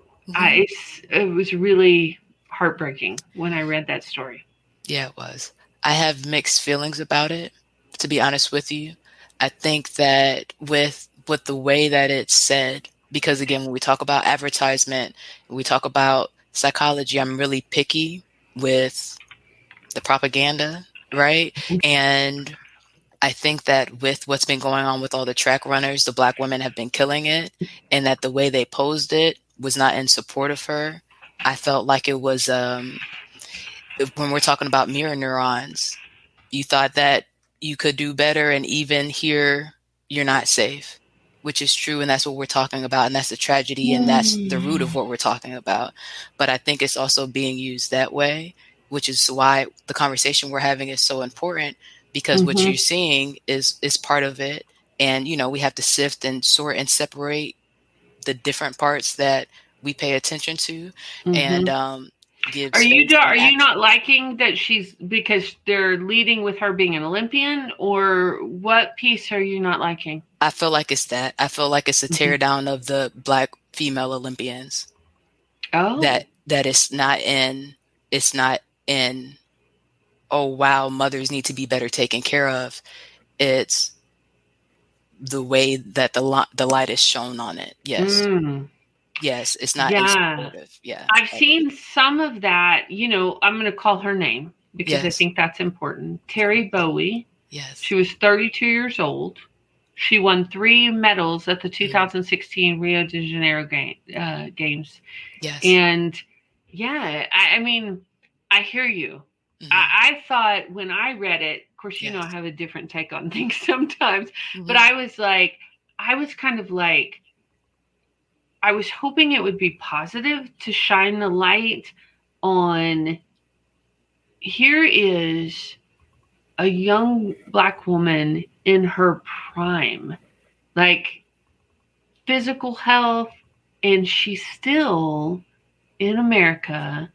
was really heartbreaking when I read that story. Yeah, it was. I have mixed feelings about it, to be honest with you. I think that with the way that it's said, because again, when we talk about advertisement, when we talk about psychology, I'm really picky with the propaganda, right? And I think that with what's been going on with all the track runners, the Black women have been killing it, and that the way they posed it was not in support of her. I felt like it was, when we're talking about mirror neurons, you thought that you could do better, and even here, you're not safe, which is true. And that's what we're talking about. And that's the tragedy. And that's the root of what we're talking about. But I think it's also being used that way, which is why the conversation we're having is so important, because what you're seeing is part of it. And, we have to sift and sort and separate the different parts that we pay attention to, and give. Are you not liking that because they're leading with her being an Olympian, or what piece are you not liking? I feel like it's that. I feel like it's a tear down of the Black female Olympians. Oh, that it's not in, oh wow, mothers need to be better taken care of. It's the way that the light is shown on it. Yes. Yes, it's not supportive. Yeah. I've seen some of that. I'm going to call her name because I think that's important. Terry Bowie. Yes. She was 32 years old. She won 3 medals at the 2016 Rio de Janeiro Games. Yes. And I mean, I hear you. I thought when I read it, of course, I have a different take on things sometimes, but I was hoping it would be positive to shine the light on, here is a young Black woman in her prime, like physical health, and she still, in America,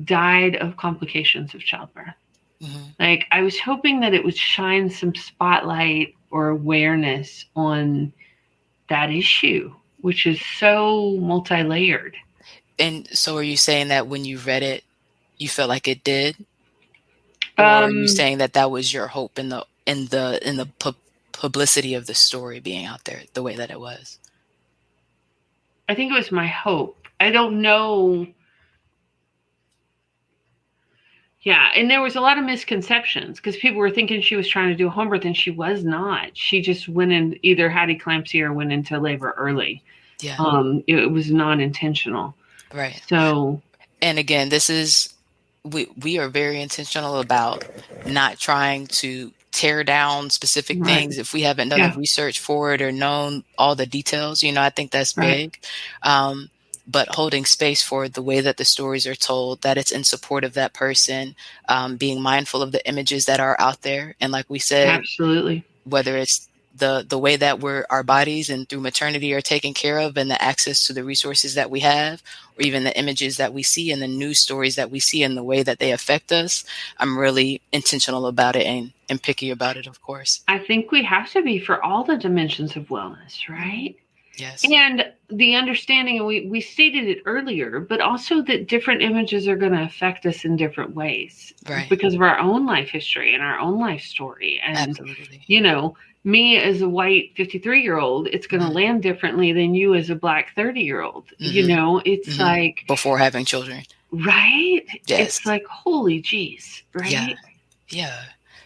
died of complications of childbirth. Like, I was hoping that it would shine some spotlight or awareness on that issue, which is so multi-layered. And so are you saying that when you read it, you felt like it did? Or are you saying that was your hope in the publicity of the story being out there the way that it was? I think it was my hope. I don't know. Yeah, and there was a lot of misconceptions because people were thinking she was trying to do a home birth, and she was not. She just went in, either had eclampsia or went into labor early. Yeah. It was non-intentional. Right. So, and again, this is, we are very intentional about not trying to tear down specific things if we haven't done the research for it or known all the details. I think that's big. But holding space for the way that the stories are told, that it's in support of that person, being mindful of the images that are out there. And like we said, absolutely, whether it's the way that our bodies and through maternity are taken care of, and the access to the resources that we have, or even the images that we see and the news stories that we see and the way that they affect us, I'm really intentional about it and picky about it, of course. I think we have to be for all the dimensions of wellness, right? Yes. And the understanding, and we stated it earlier, but also that different images are going to affect us in different ways, right? Because of our own life history and our own life story. And, absolutely, me as a white 53-year-old, it's going to land differently than you as a Black 30-year-old. It's like before having children, right? Yes. It's like, holy geez, right? Yeah.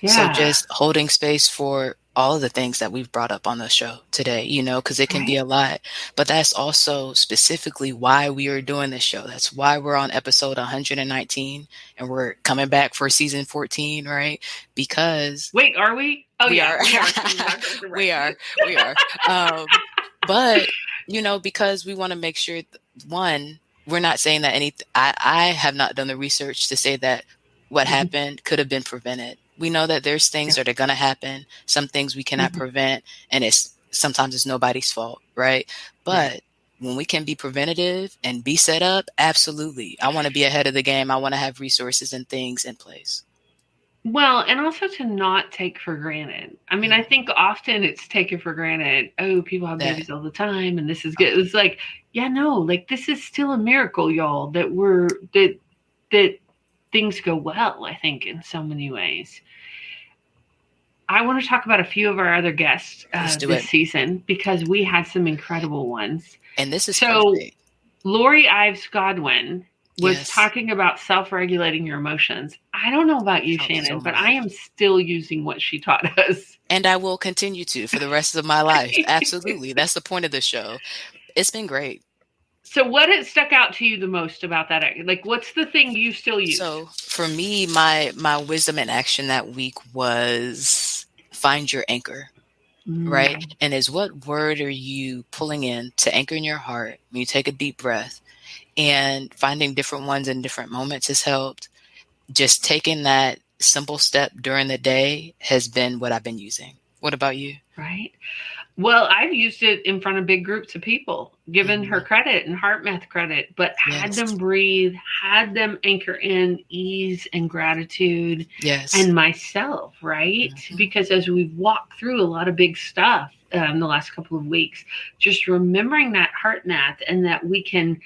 So just holding space for all of the things that we've brought up on the show today, you know, because it can be a lot. But that's also specifically why we are doing this show. That's why we're on episode 119 and we're coming back for season 14, right? Because wait, are we? Oh, we yeah, are. we are. We are. But, you know, because we want to make sure, one, we're not saying that I have not done the research to say that what happened could have been prevented. We know that there's things that are going to happen, some things we cannot prevent, and sometimes it's nobody's fault, right? But when we can be preventative and be set up, absolutely. I want to be ahead of the game. I want to have resources and things in place. Well, and also to not take for granted. I mean, I think often it's taken for granted. Oh, people have babies all the time, and this is good. It's like, yeah, no, like this is still a miracle, y'all, that things go well, I think, in so many ways. I want to talk about a few of our other guests this season because we had some incredible ones. And this is so perfect. Lori Ives Godwin was talking about self-regulating your emotions. I don't know about you, Shannon, but I am still using what she taught us. And I will continue to for the rest of my life. Absolutely. That's the point of the show. It's been great. So what has stuck out to you the most about that? Like, what's the thing you still use? So for me, my wisdom in action that week was find your anchor, right? And is what word are you pulling in to anchor in your heart when you take a deep breath? And finding different ones in different moments has helped. Just taking that simple step during the day has been what I've been using. What about you? Right. Well, I've used it in front of big groups of people, given her credit and HeartMath credit, but had them breathe, had them anchor in ease and gratitude and myself, right? Because as we've walked through a lot of big stuff the last couple of weeks, just remembering that HeartMath and that we can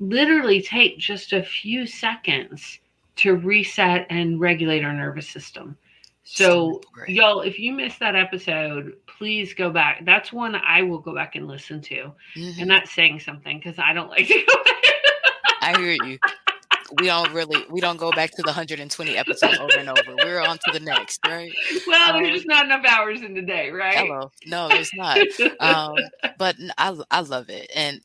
literally take just a few seconds to reset and regulate our nervous system. So y'all, if you missed that episode, please go back. That's one I will go back and listen to. And that's saying something because I don't like to go back. I hear you. We don't go back to the 120 episodes over and over. We're on to the next, right? Well, there's just not enough hours in the day, right? Hello. No, there's not. But I love it. And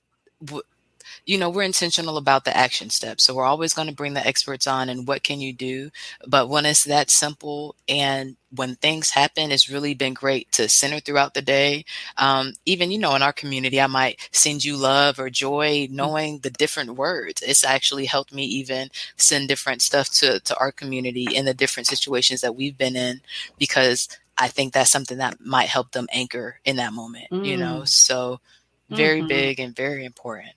you know, we're intentional about the action steps. So we're always going to bring the experts on and what can you do? But when it's that simple and when things happen, it's really been great to center throughout the day. Even, you know, in our community, I might send you love or joy, knowing the different words. It's actually helped me even send different stuff to our community in the different situations that we've been in, because I think that's something that might help them anchor in that moment, you know? So very big and very important.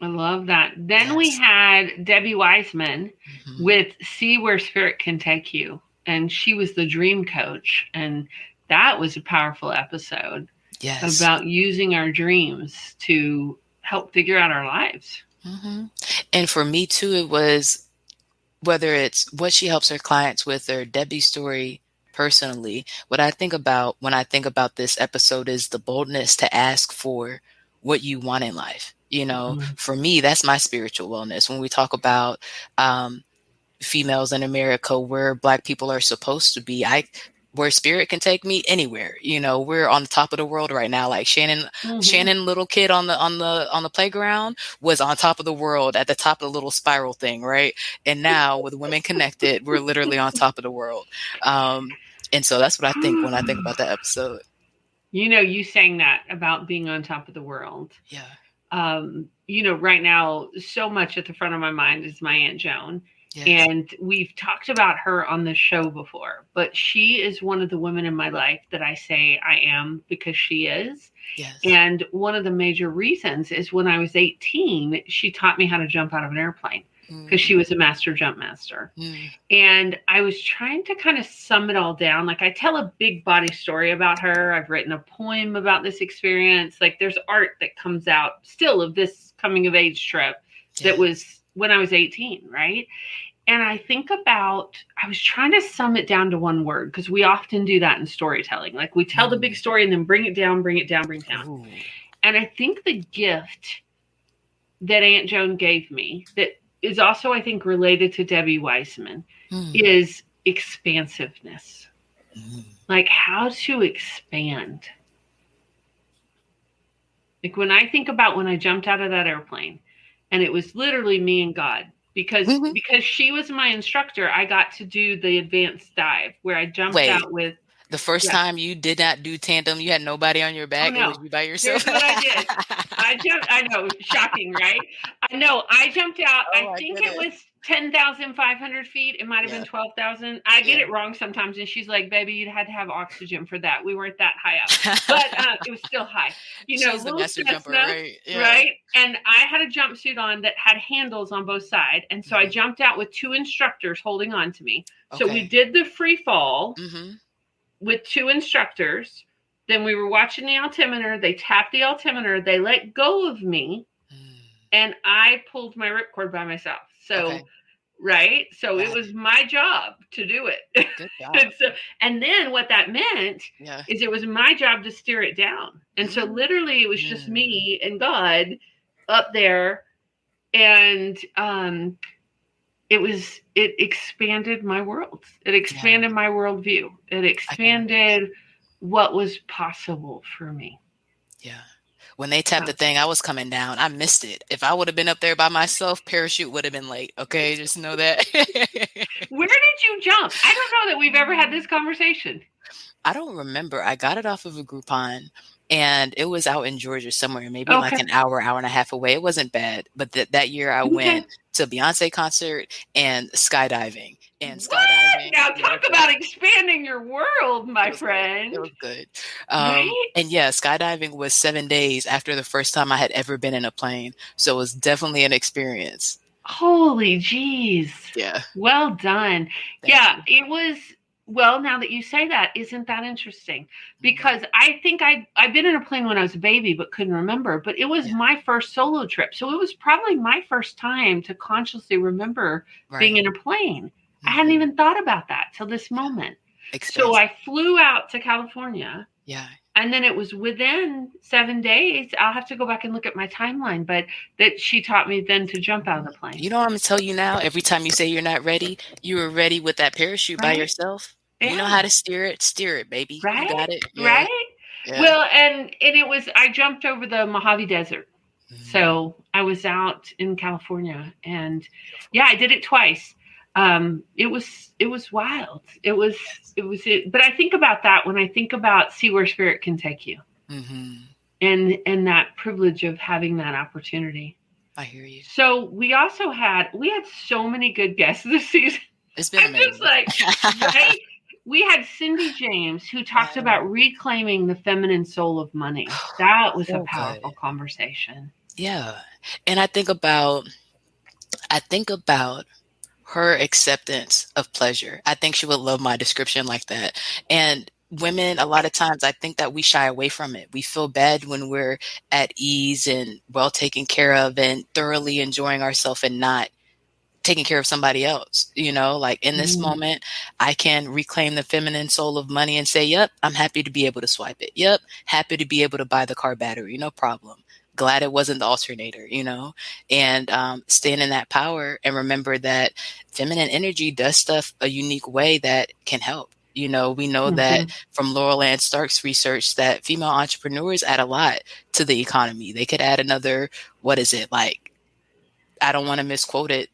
I love that. Then we had Debbie Wiseman with See Where Spirit Can Take You. And she was the dream coach. And that was a powerful episode about using our dreams to help figure out our lives. And for me too, it was, whether it's what she helps her clients with or Debbie's story personally, what I think about when I think about this episode is the boldness to ask for what you want in life. You know, for me, that's my spiritual wellness. When we talk about females in America, where Black people are supposed to be, where spirit can take me anywhere. You know, we're on the top of the world right now. Like Shannon, little kid on the playground was on top of the world at the top of the little spiral thing, right? And now with Women Connected, we're literally on top of the world. And so that's what I think when I think about that episode. You know, you saying that about being on top of the world. Yeah. You know, right now, so much at the front of my mind is my Aunt Joan. And we've talked about her on the show before, but she is one of the women in my life that I say I am because she is. And one of the major reasons is when I was 18, she taught me how to jump out of an airplane because she was a master jump master. And I was trying to kind of sum it all down. Like, I tell a big body story about her. I've written a poem about this experience. Like, there's art that comes out still of this coming of age trip that was when I was 18, right? And I think about, I was trying to sum it down to one word, because we often do that in storytelling. Like, we tell the big story and then bring it down, bring it down, bring it down. Ooh. And I think the gift that Aunt Joan gave me that is also, I think, related to Debbie Wiseman is expansiveness. Like how to expand. Like when I think about when I jumped out of that airplane and it was literally me and God, because she was my instructor, I got to do the advanced dive where I jumped out with. The first time you did not do tandem, you had nobody on your back. Oh, no. It was you by yourself. Here's what I did. I jumped. I know, shocking, right? I know. I jumped out. I think it was 10,500 feet. It might have been 12,000. I get it wrong sometimes. And she's like, "Baby, you'd had to have oxygen for that. We weren't that high up, but it was still high. You know, she's the master jumper, right? Right. And I had a jumpsuit on that had handles on both sides, and so I jumped out with 2 instructors holding on to me. So we did the free fall with 2 instructors. Then we were watching the altimeter. They tapped the altimeter. They let go of me, and I pulled my ripcord by myself. So, right? So it was my job to do it. Good job. and then what that meant is it was my job to steer it down. And so literally it was just me and God up there, and it expanded my world. It expanded my worldview. It expanded what was possible for me. Yeah. When they tapped the thing, I was coming down. I missed it. If I would have been up there by myself, parachute would have been late. Okay, just know that. Where did you jump? I don't know that we've ever had this conversation. I don't remember. I got it off of a Groupon, and it was out in Georgia somewhere, maybe like an hour and a half away. It wasn't bad. But that year I went to a Beyonce concert and skydiving. And skydiving. Now talk about expanding your world, my friend. It was good. Right? And skydiving was 7 days after the first time I had ever been in a plane. So it was definitely an experience. Holy geez. Yeah. Well done. Thank you. It was. Well, now that you say that, isn't that interesting? Because I think I've been in a plane when I was a baby, but couldn't remember. But it was my first solo trip. So it was probably my first time to consciously remember being in a plane. I hadn't even thought about that till this moment. So I flew out to California. Yeah. And then it was within 7 days. I'll have to go back and look at my timeline, but that she taught me then to jump out of the plane. You know what I'm going to tell you now? Every time you say you're not ready, you were ready with that parachute by yourself. Yeah. You know how to steer it, baby. Right. You got it. Yeah. Right. Yeah. Well, and it was, I jumped over the Mojave Desert. So I was out in California, and I did it twice. It was wild. It was, but I think about that when I think about see where spirit can take you, and that privilege of having that opportunity. I hear you. So we had so many good guests this season. It's been amazing. Just like, right? We had Cindy James, who talked about reclaiming the feminine soul of money. That was a powerful conversation. Yeah. And I think about her acceptance of pleasure. I think she would love my description like that. And women, a lot of times, I think that we shy away from it. We feel bad when we're at ease and well taken care of and thoroughly enjoying ourselves and not taking care of somebody else. You know, like in this moment, I can reclaim the feminine soul of money and say, yep, I'm happy to be able to swipe it. Yep, happy to be able to buy the car battery. No problem. Glad it wasn't the alternator, you know, and stand in that power and remember that feminine energy does stuff a unique way that can help. You know, we know that from Laurel Ann Stark's research that female entrepreneurs add a lot to the economy. They could add another, I don't want to misquote it,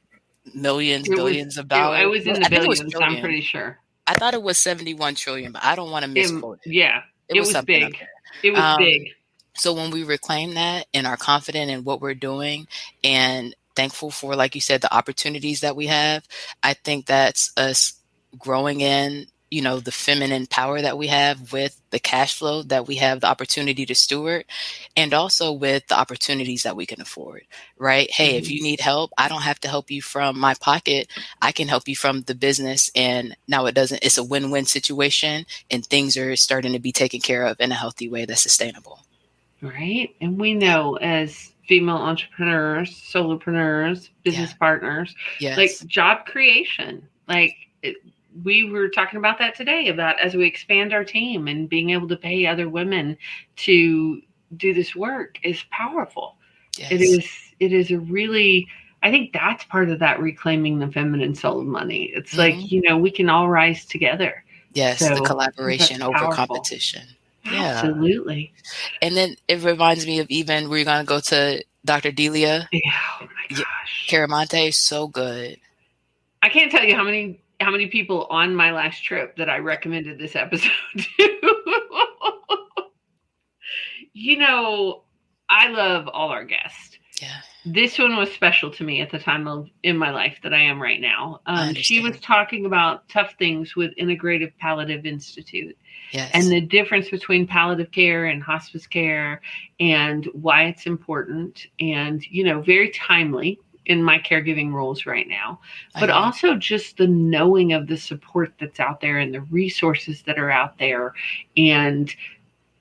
billions of dollars. It was in the billions, I'm pretty sure. I thought it was 71 trillion, but I don't want to misquote it. Yeah, it was big. It was big. So when we reclaim that and are confident in what we're doing and thankful for, like you said, the opportunities that we have, I think that's us growing in, you know, the feminine power that we have with the cash flow that we have the opportunity to steward, and also with the opportunities that we can afford, right? Hey, if you need help, I don't have to help you from my pocket. I can help you from the business. And now it's a win-win situation, and things are starting to be taken care of in a healthy way that's sustainable. Right. And we know as female entrepreneurs, solopreneurs, business partners, like job creation, we were talking about that today, about as we expand our team and being able to pay other women to do this work is powerful. Yes. It is a really, I think that's part of that reclaiming the feminine soul of money. It's like, you know, we can all rise together Yes, So the collaboration that's over powerful. competition. Yeah. Absolutely. And then it reminds me of even we're going to go to Dr. Delia. Yeah, oh my gosh. Caramonte is so good. I can't tell you how many people on my last trip that I recommended this episode to. You know, I love all our guests. Yeah. This one was special to me at the time in my life that I am right now. She was understand. talking about tough things with Integrative Palliative Institute. Yes. And the difference between palliative care and hospice care and why it's important and, very timely in my caregiving roles right now, but also just the knowing of the support that's out there and the resources that are out there. And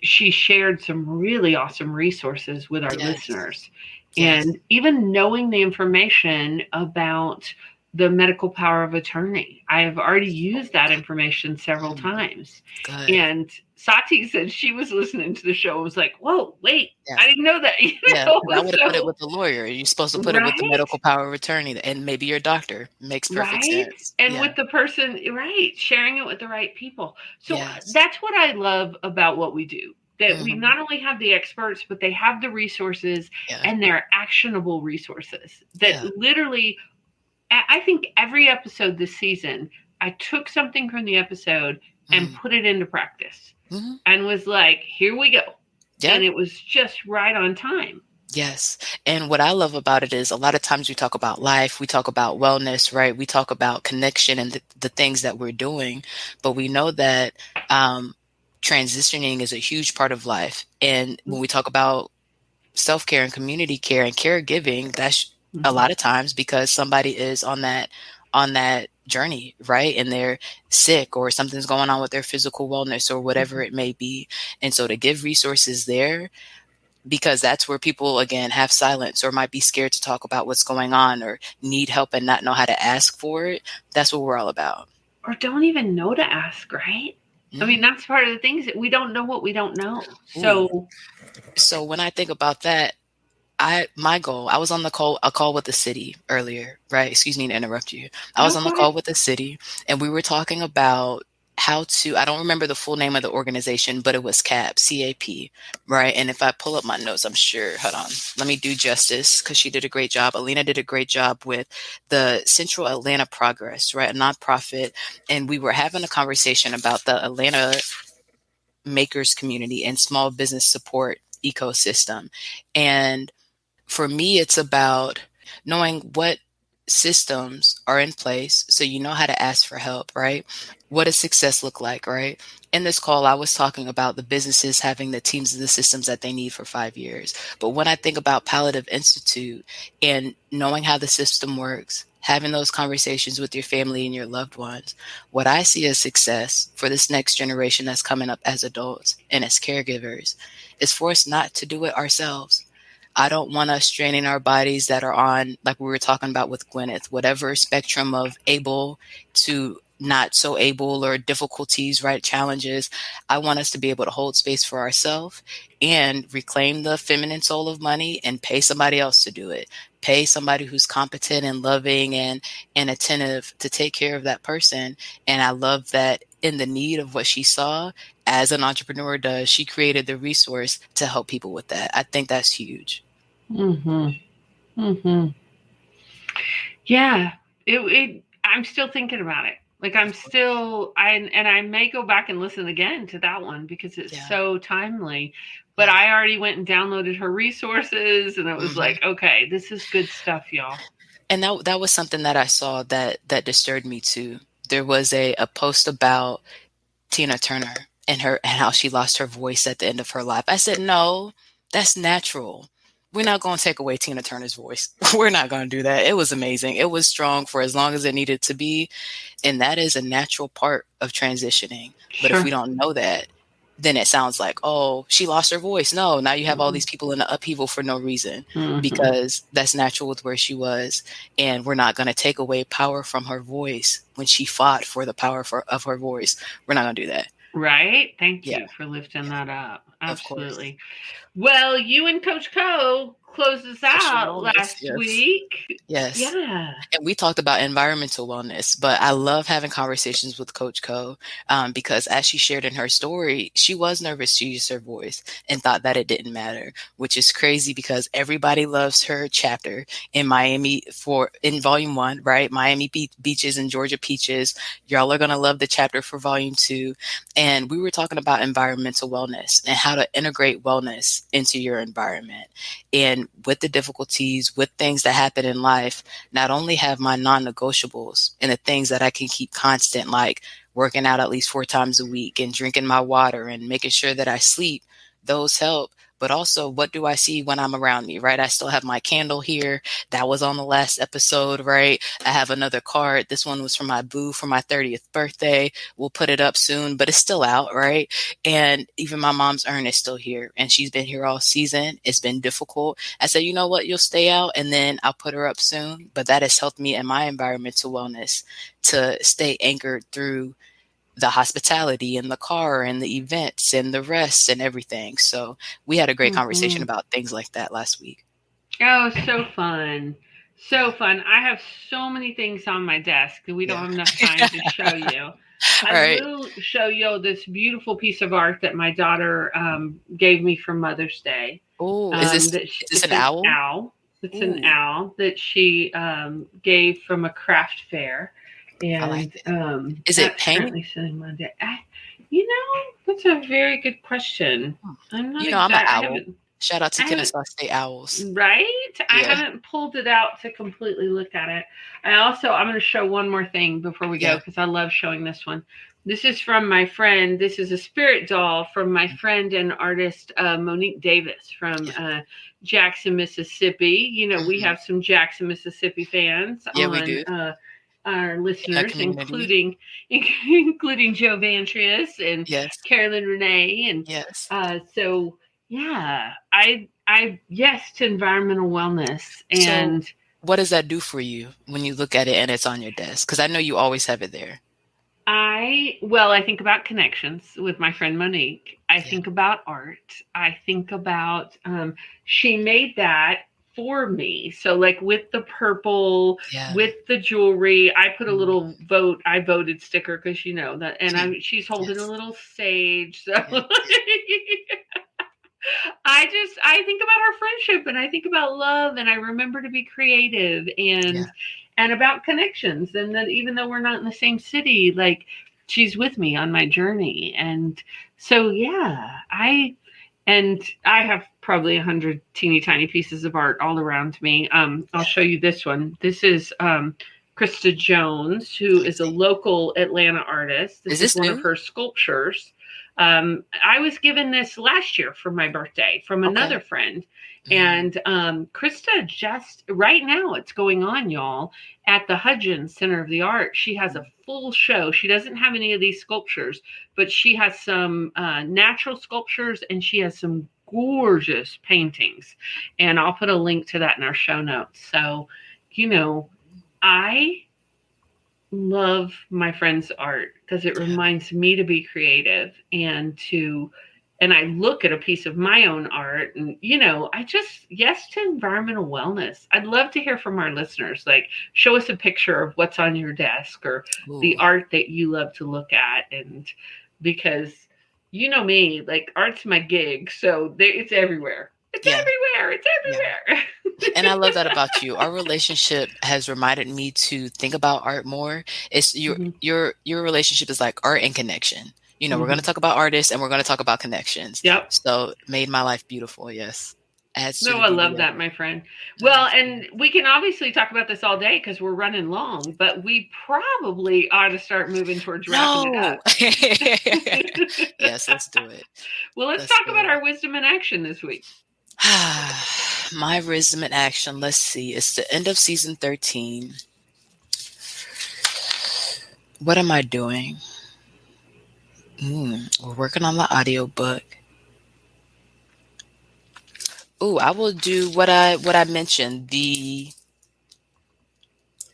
she shared some really awesome resources with our listeners. Yes. And even knowing the information about the medical power of attorney. I have already used that information several times. Good. And Sati said she was listening to the show and was like, whoa, wait, I didn't know that. I would have put it with the lawyer. You're supposed to put it with the medical power of attorney and maybe your doctor. Makes perfect sense. And with the person, sharing it with the right people. So that's what I love about what we do. That we not only have the experts, but they have the resources and they're actionable resources that literally, I think every episode this season, I took something from the episode and put it into practice and was like, here we go. And it was just right on time. Yes. And what I love about it is a lot of times we talk about life, we talk about wellness, right? We talk about connection and the things that we're doing, but we know that transitioning is a huge part of life. And when we talk about self-care and community care and caregiving, that's a lot of times because somebody is on that journey, right? And they're sick or something's going on with their physical wellness or whatever it may be. And so to give resources there, because that's where people, again, have silence or might be scared to talk about what's going on or need help and not know how to ask for it. That's what we're all about. Or don't even know to ask, right? I mean, that's part of the things that we don't know what we don't know. So when I think about that, my goal, I was on a call with the city earlier, right? Excuse me to interrupt you. I was on the call with the city and we were talking about how to, I don't remember the full name of the organization, but it was CAP, right? And if I pull up my notes, I'm sure, hold on, let me do justice because she did a great job. Alina did a great job with the Central Atlanta Progress, right? A nonprofit. And we were having a conversation about the Atlanta makers community and small business support ecosystem. And for me, it's about knowing what systems are in place so you know how to ask for help, right? What does success look like, right? In this call, I was talking about the businesses having the teams and the systems that they need for 5 years. But when I think about Palliative Institute and knowing how the system works, having those conversations with your family and your loved ones, what I see as success for this next generation that's coming up as adults and as caregivers is for us not to do it ourselves. I don't want us straining our bodies that are on, like we were talking about with Gwyneth, whatever spectrum of able to not so able or difficulties, right? Challenges. I want us to be able to hold space for ourselves and reclaim the feminine soul of money and pay somebody else to do it. Pay somebody who's competent and loving and attentive to take care of that person. And I love that in the need of what she saw, as an entrepreneur does, she created the resource to help people with that. I think that's huge. Yeah, I'm still thinking about it. Like I may go back and listen again to that one because it's so timely. But I already went and downloaded her resources, and it was like, okay, this is good stuff, y'all. And that was something that I saw that disturbed me too. There was a post about Tina Turner and how she lost her voice at the end of her life. I said, no, that's natural. We're not going to take away Tina Turner's voice. We're not going to do that. It was amazing. It was strong for as long as it needed to be. And that is a natural part of transitioning. But if we don't know that, then it sounds like, oh, she lost her voice. No, now you have all these people in the upheaval for no reason because that's natural with where she was. And we're not going to take away power from her voice when she fought for the power of her voice. We're not going to do that. Right. Thank you for lifting that up. Absolutely. Well, you and Coach Co close us Social out wellness, last yes. week. Yes. Yeah. And we talked about environmental wellness, but I love having conversations with Coach Co, because as she shared in her story, she was nervous to use her voice and thought that it didn't matter, which is crazy because everybody loves her chapter in Miami in volume 1, right? Miami Beaches and Georgia Peaches. Y'all are going to love the chapter for volume 2. And we were talking about environmental wellness and how to integrate wellness into your environment. And with the difficulties, with things that happen in life, not only have my non-negotiables and the things that I can keep constant, like working out at least 4 times a week and drinking my water and making sure that I sleep, those help. But also, what do I see when I'm around me, right? I still have my candle here. That was on the last episode, right? I have another card. This one was from my boo for my 30th birthday. We'll put it up soon, but it's still out, right? And even my mom's urn is still here. And she's been here all season. It's been difficult. I said, you know what? You'll stay out and then I'll put her up soon. But that has helped me in my environmental wellness to stay anchored through the hospitality and the car and the events and the rest and everything. So we had a great conversation about things like that last week. Oh, so fun. So fun. I have so many things on my desk that we don't have enough time to show you. I will show you this beautiful piece of art that my daughter gave me for Mother's Day. Oh, is this an owl? It's an owl that she gave from a craft fair. And I like it. Is it painted? That's a very good question. I'm not I'm an owl. Shout out to Kennesaw State Owls. Right? Yeah. I haven't pulled it out to completely look at it. I'm going to show one more thing before we go because I love showing this one. This is from my friend. This is a spirit doll from my friend and artist Monique Davis from Jackson, Mississippi. We have some Jackson, Mississippi fans we do. Our listeners, including Joe Vantrius and Carolyn Renee, and I yes to environmental wellness. And so what does that do for you when you look at it and it's on your desk? Because I know you always have it there. I think about connections with my friend Monique. I think about art. I think about she made that for me. So like with the purple, with the jewelry, I put a little I voted sticker because that, and she's holding a little sage. So I think about our friendship and I think about love and I remember to be creative and about connections. And that even though we're not in the same city, like she's with me on my journey. And so, I have probably 100 teeny tiny pieces of art all around me. I'll show you this one. This is Krista Jones, who is a local Atlanta artist. This is one of her sculptures. I was given this last year for my birthday from another friend. And Krista just right now it's going on, y'all, at the Hudgens Center of the Arts. She has a full show. She doesn't have any of these sculptures, but she has some natural sculptures and she has some gorgeous paintings. And I'll put a link to that in our show notes. So, I love my friend's art because it reminds me to be creative and I look at a piece of my own art and, yes to environmental wellness. I'd love to hear from our listeners. Like, show us a picture of what's on your desk or the art that you love to look at. And because me, like art's my gig. So it's everywhere. It's everywhere. And I love that about you. Our relationship has reminded me to think about art more. It's your relationship is like art and connection. We're going to talk about artists and we're going to talk about connections. Yep. So made my life beautiful. Yes. I love that, my friend. Well, and we can obviously talk about this all day because we're running long, but we probably ought to start moving towards wrapping it up. Yes, let's do it. Well, let's talk about our wisdom in action this week. My wisdom in action. Let's see. It's the end of season 13. What am I doing? We're working on the audiobook. I will do what I mentioned.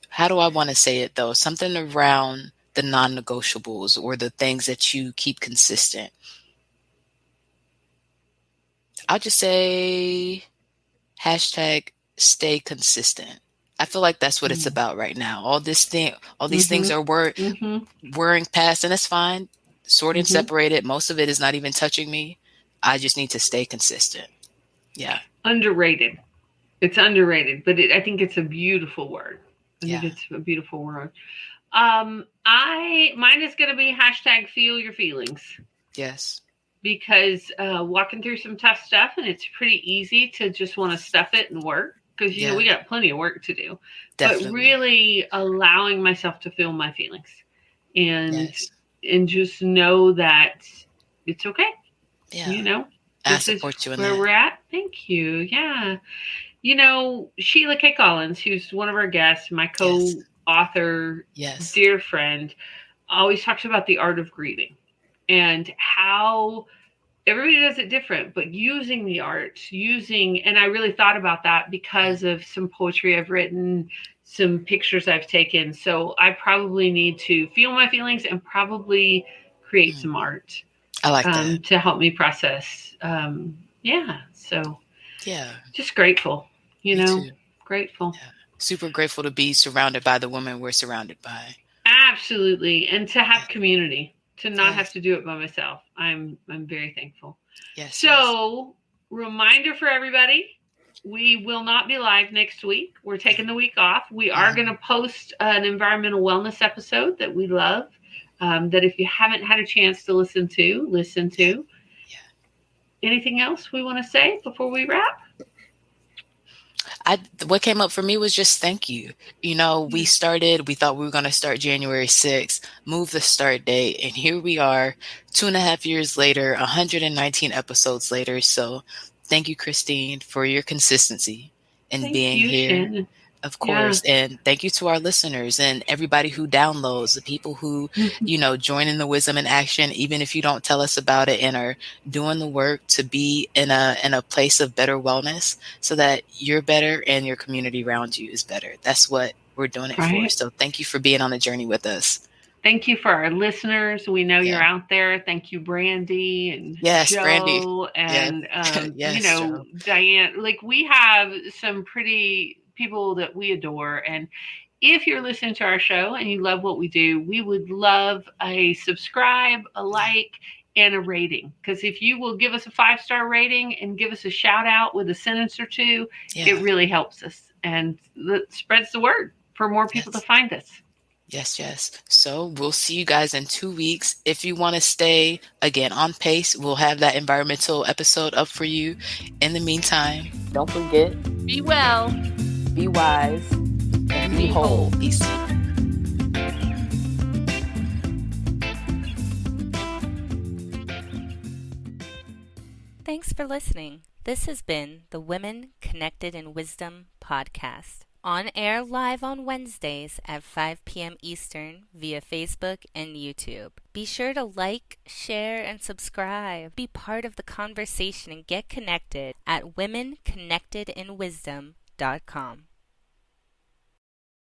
How do I want to say it though? Something around the non-negotiables or the things that you keep consistent. I'll just say hashtag stay consistent. I feel like that's what it's about right now. All these things are whirring past, and that's fine. Sort and separated. Most of it is not even touching me. I just need to stay consistent. Yeah. Underrated. It's underrated, but I think it's a beautiful word. I Yeah. think it's a beautiful word. Mine is going to be hashtag feel your feelings. Yes. Because walking through some tough stuff, and it's pretty easy to just want to stuff it and work, because you know we got plenty of work to do. Definitely. But really allowing myself to feel my feelings, and just know that it's okay. Yeah. You know, I support you in where that. we're at. Thank you. Yeah. You know, Sheila K. Collins, who's one of our guests, my co-author, dear friend, always talks about the art of grieving and how everybody does it different, but using the art, and I really thought about that because of some poetry I've written, some pictures I've taken. So I probably need to feel my feelings and probably create some art. I like that. To help me process. So just grateful, Me too. Grateful. Yeah. Super grateful to be surrounded by the women we're surrounded by. Absolutely. And to have community, to not have to do it by myself. I'm very thankful. Yes. So reminder for everybody, we will not be live next week. We're taking the week off. We are going to post an environmental wellness episode that we love. That if you haven't had a chance to listen to. Yeah. Anything else we want to say before we wrap? What came up for me was just thank you. We thought we were going to start January 6th, move the start date, and here we are 2.5 years later, 119 episodes later. So thank you, Christine, for your consistency and being here. Shannon. Of course. Yeah. And thank you to our listeners and everybody who downloads, the people who, join in the Wisdom in Action, even if you don't tell us about it, and are doing the work to be in a place of better wellness so that you're better and your community around you is better. That's what we're doing it for. So thank you for being on the journey with us. Thank you for our listeners. We know you're out there. Thank you, Brandy and Joe Brandy. And, Joe. Diane. Like, we have some pretty people that we adore. And if you're listening to our show and you love what we do, we would love a subscribe, a like, and a rating. Because if you will give us a 5-star rating and give us a shout out with a sentence or two, it really helps us. And that spreads the word for more people to find us. Yes. So we'll see you guys in 2 weeks. If you want to stay, again, on pace, we'll have that environmental episode up for you. In the meantime, don't forget, be well, be wise, and be whole. Peace. Thanks for listening. This has been the Women Connected in Wisdom podcast. On air live on Wednesdays at 5 p.m. Eastern via Facebook and YouTube. Be sure to like, share, and subscribe. Be part of the conversation and get connected at womenconnectedinwisdom.com.